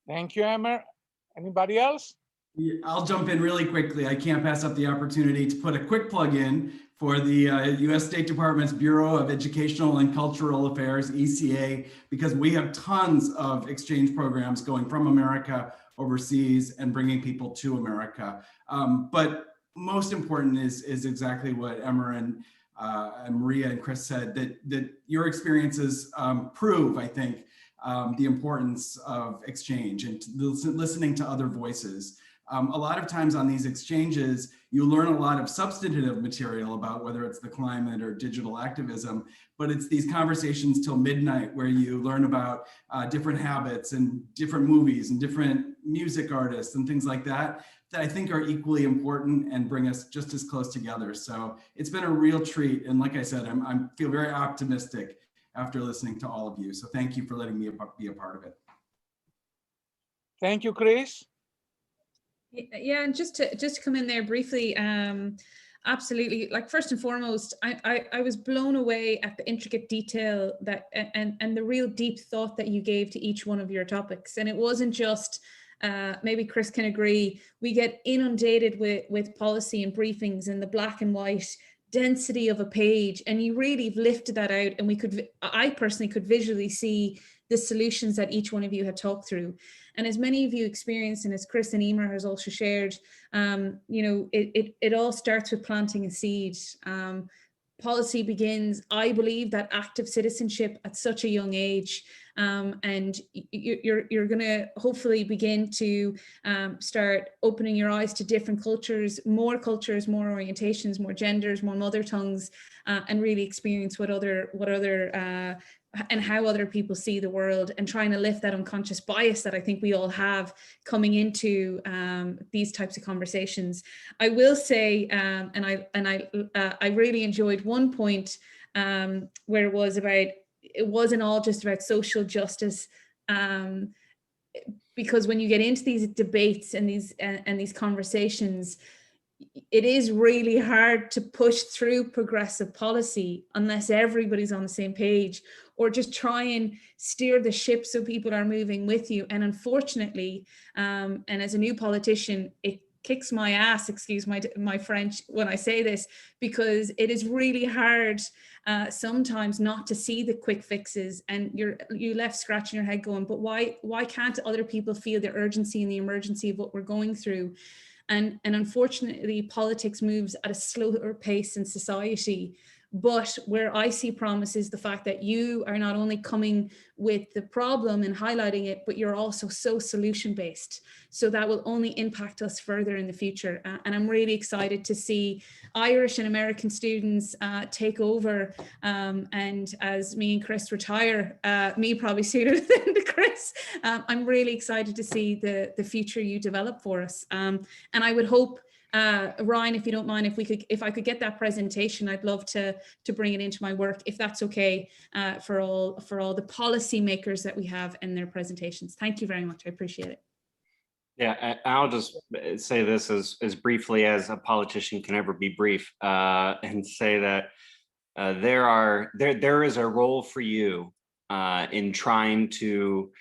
Thank you, Emer. Anybody else?
Yeah, I'll jump in really quickly. I can't pass up the opportunity to put a quick plug in for the US State Department's Bureau of Educational and Cultural Affairs, ECA, because we have tons of exchange programs going from America overseas and bringing people to America. But most important is exactly what Emer and Maria and Chris said, that your experiences prove, I think, the importance of exchange and listening to other voices. A lot of times on these exchanges, you learn a lot of substantive material about whether it's the climate or digital activism, but it's these conversations till midnight where you learn about different habits and different movies and different music artists and things like that, that I think are equally important and bring us just as close together. So it's been a real treat. And like I said, I feel very optimistic after listening to all of you. So thank you for letting me be a part of it.
Thank you, Chris.
Yeah, and just to come in there briefly, absolutely. Like, first and foremost, I was blown away at the intricate detail that and the real deep thought that you gave to each one of your topics. And it wasn't just maybe Chris can agree, we get inundated with policy and briefings and the black and white density of a page, and you really lifted that out, and I personally could visually see the solutions that each one of you had talked through. And as many of you experienced, and as Chris and Emer has also shared, you know, it all starts with planting a seed. Policy begins, I believe, that active citizenship at such a young age, and you're going to hopefully begin to start opening your eyes to different cultures, more orientations, more genders, more mother tongues, and really experience what other and how other people see the world, and trying to lift that unconscious bias that I think we all have coming into these types of conversations. I will say, and I really enjoyed one point where it was about, it wasn't all just about social justice, because when you get into these debates and these conversations, it is really hard to push through progressive policy unless everybody's on the same page, or just try and steer the ship so people are moving with you. And unfortunately, and as a new politician, it kicks my ass, excuse my French when I say this, because it is really hard sometimes not to see the quick fixes, and you left scratching your head going, but why can't other people feel the urgency and the emergency of what we're going through? And unfortunately, politics moves at a slower pace in society. But where I see promise is the fact that you are not only coming with the problem and highlighting it, but you're also so solution-based. So that will only impact us further in the future. And I'm really excited to see Irish and American students take over. And as me and Chris retire, me probably sooner than Chris, I'm really excited to see the future you develop for us. And I would hope, Ryan, if you don't mind, if I could get that presentation, I'd love to bring it into my work, if that's okay, for all the policy makers that we have in their presentations. Thank you very much. I appreciate it.
Yeah, I'll just say this as briefly as a politician can ever be brief, and say that there is a role for you in trying to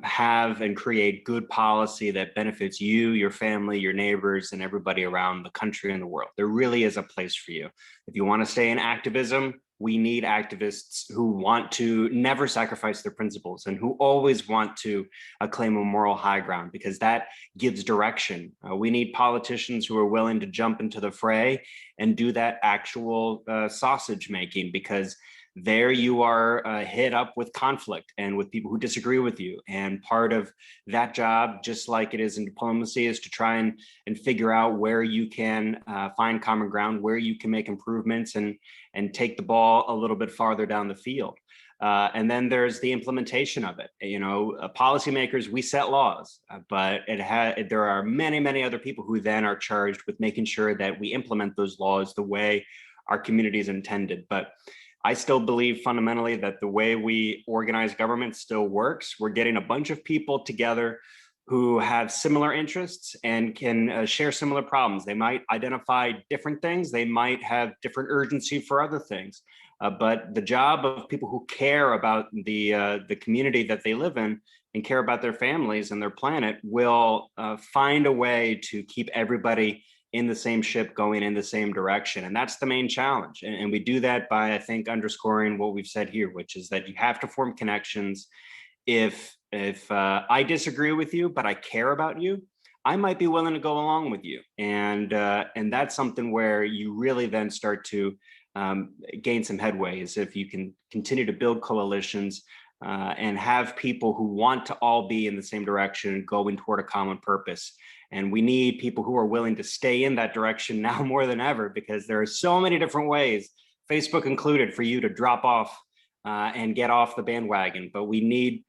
have and create good policy that benefits you, your family, your neighbors, and everybody around the country and the world. There really is a place for you. If you want to stay in activism, we need activists who want to never sacrifice their principles and who always want to claim a moral high ground, because that gives direction. We need politicians who are willing to jump into the fray and do that actual sausage making, because there you are hit up with conflict and with people who disagree with you. And part of that job, just like it is in diplomacy, is to try and figure out where you can find common ground, where you can make improvements and take the ball a little bit farther down the field. And then there's the implementation of it. You know, policymakers, we set laws, but there are many, many other people who then are charged with making sure that we implement those laws the way our communities intended. But I still believe fundamentally that the way we organize government still works. We're getting a bunch of people together who have similar interests and can share similar problems. They might identify different things. They might have different urgency for other things. But the job of people who care about the community that they live in and care about their families and their planet will find a way to keep everybody in the same ship going in the same direction. And that's the main challenge. And we do that by, I think, underscoring what we've said here, which is that you have to form connections. If I disagree with you, but I care about you, I might be willing to go along with you. And that's something where you really then start to gain some headway, is if you can continue to build coalitions and have people who want to all be in the same direction, going toward a common purpose. And we need people who are willing to stay in that direction now more than ever, because there are so many different ways, Facebook included, for you to drop off and get off the bandwagon. But we need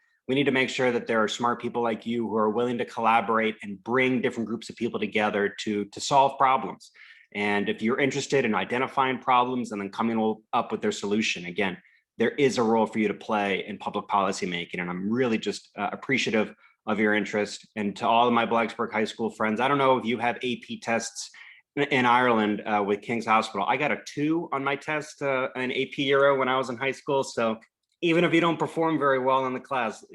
to make sure that there are smart people like you who are willing to collaborate and bring different groups of people together to solve problems. And if you're interested in identifying problems and then coming up with their solution, again, there is a role for you to play in public policy making. And I'm really just appreciative of your interest. And to all of my Blacksburg High School friends, I don't know if you have AP tests in Ireland with King's Hospital. I got a 2 on my test in AP Euro when I was in high school. So even if you don't perform very well in the class,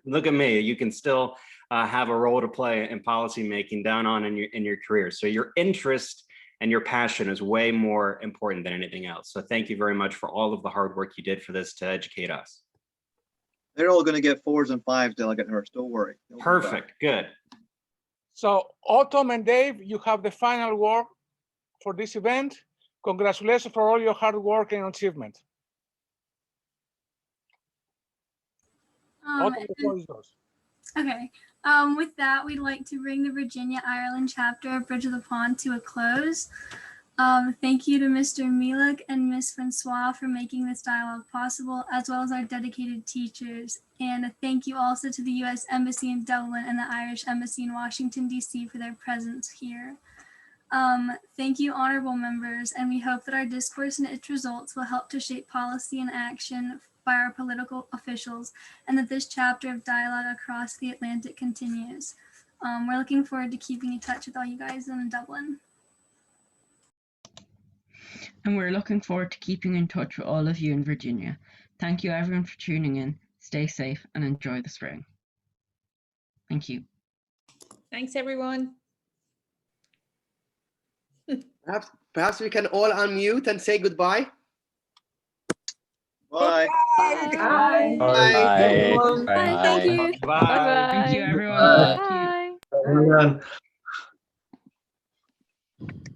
look at me, you can still have a role to play in policy making down on in your career. So your interest and your passion is way more important than anything else. So thank you very much for all of the hard work you did for this to educate us.
They're all going to get 4s and 5s, Delegate Hurst. Don't worry.
Perfect. Good.
So Autumn and Dave, you have the final word for this event. Congratulations for all your hard work and achievement. Autumn, the floor is yours.
Okay. With that, we'd like to bring the Virginia Ireland chapter of Bridge of the Pond to a close. Thank you to Mr. Mielek and Ms. Francois for making this dialogue possible, as well as our dedicated teachers. And a thank you also to the U.S. Embassy in Dublin and the Irish Embassy in Washington, D.C. for their presence here. Thank you, honorable members, and we hope that our discourse and its results will help to shape policy and action by our political officials, and that this chapter of dialogue across the Atlantic continues. We're looking forward to keeping in touch with all you guys in Dublin.
And we're looking forward to keeping in touch with all of you in Virginia. Thank you everyone for tuning in. Stay safe and enjoy the spring. Thank you.
Thanks, everyone.
Perhaps we can all unmute and say goodbye.
Bye.
Bye.
Bye.
Bye.
Bye. Thank you.
Bye.
Thank you, everyone.
Bye.
Thank you.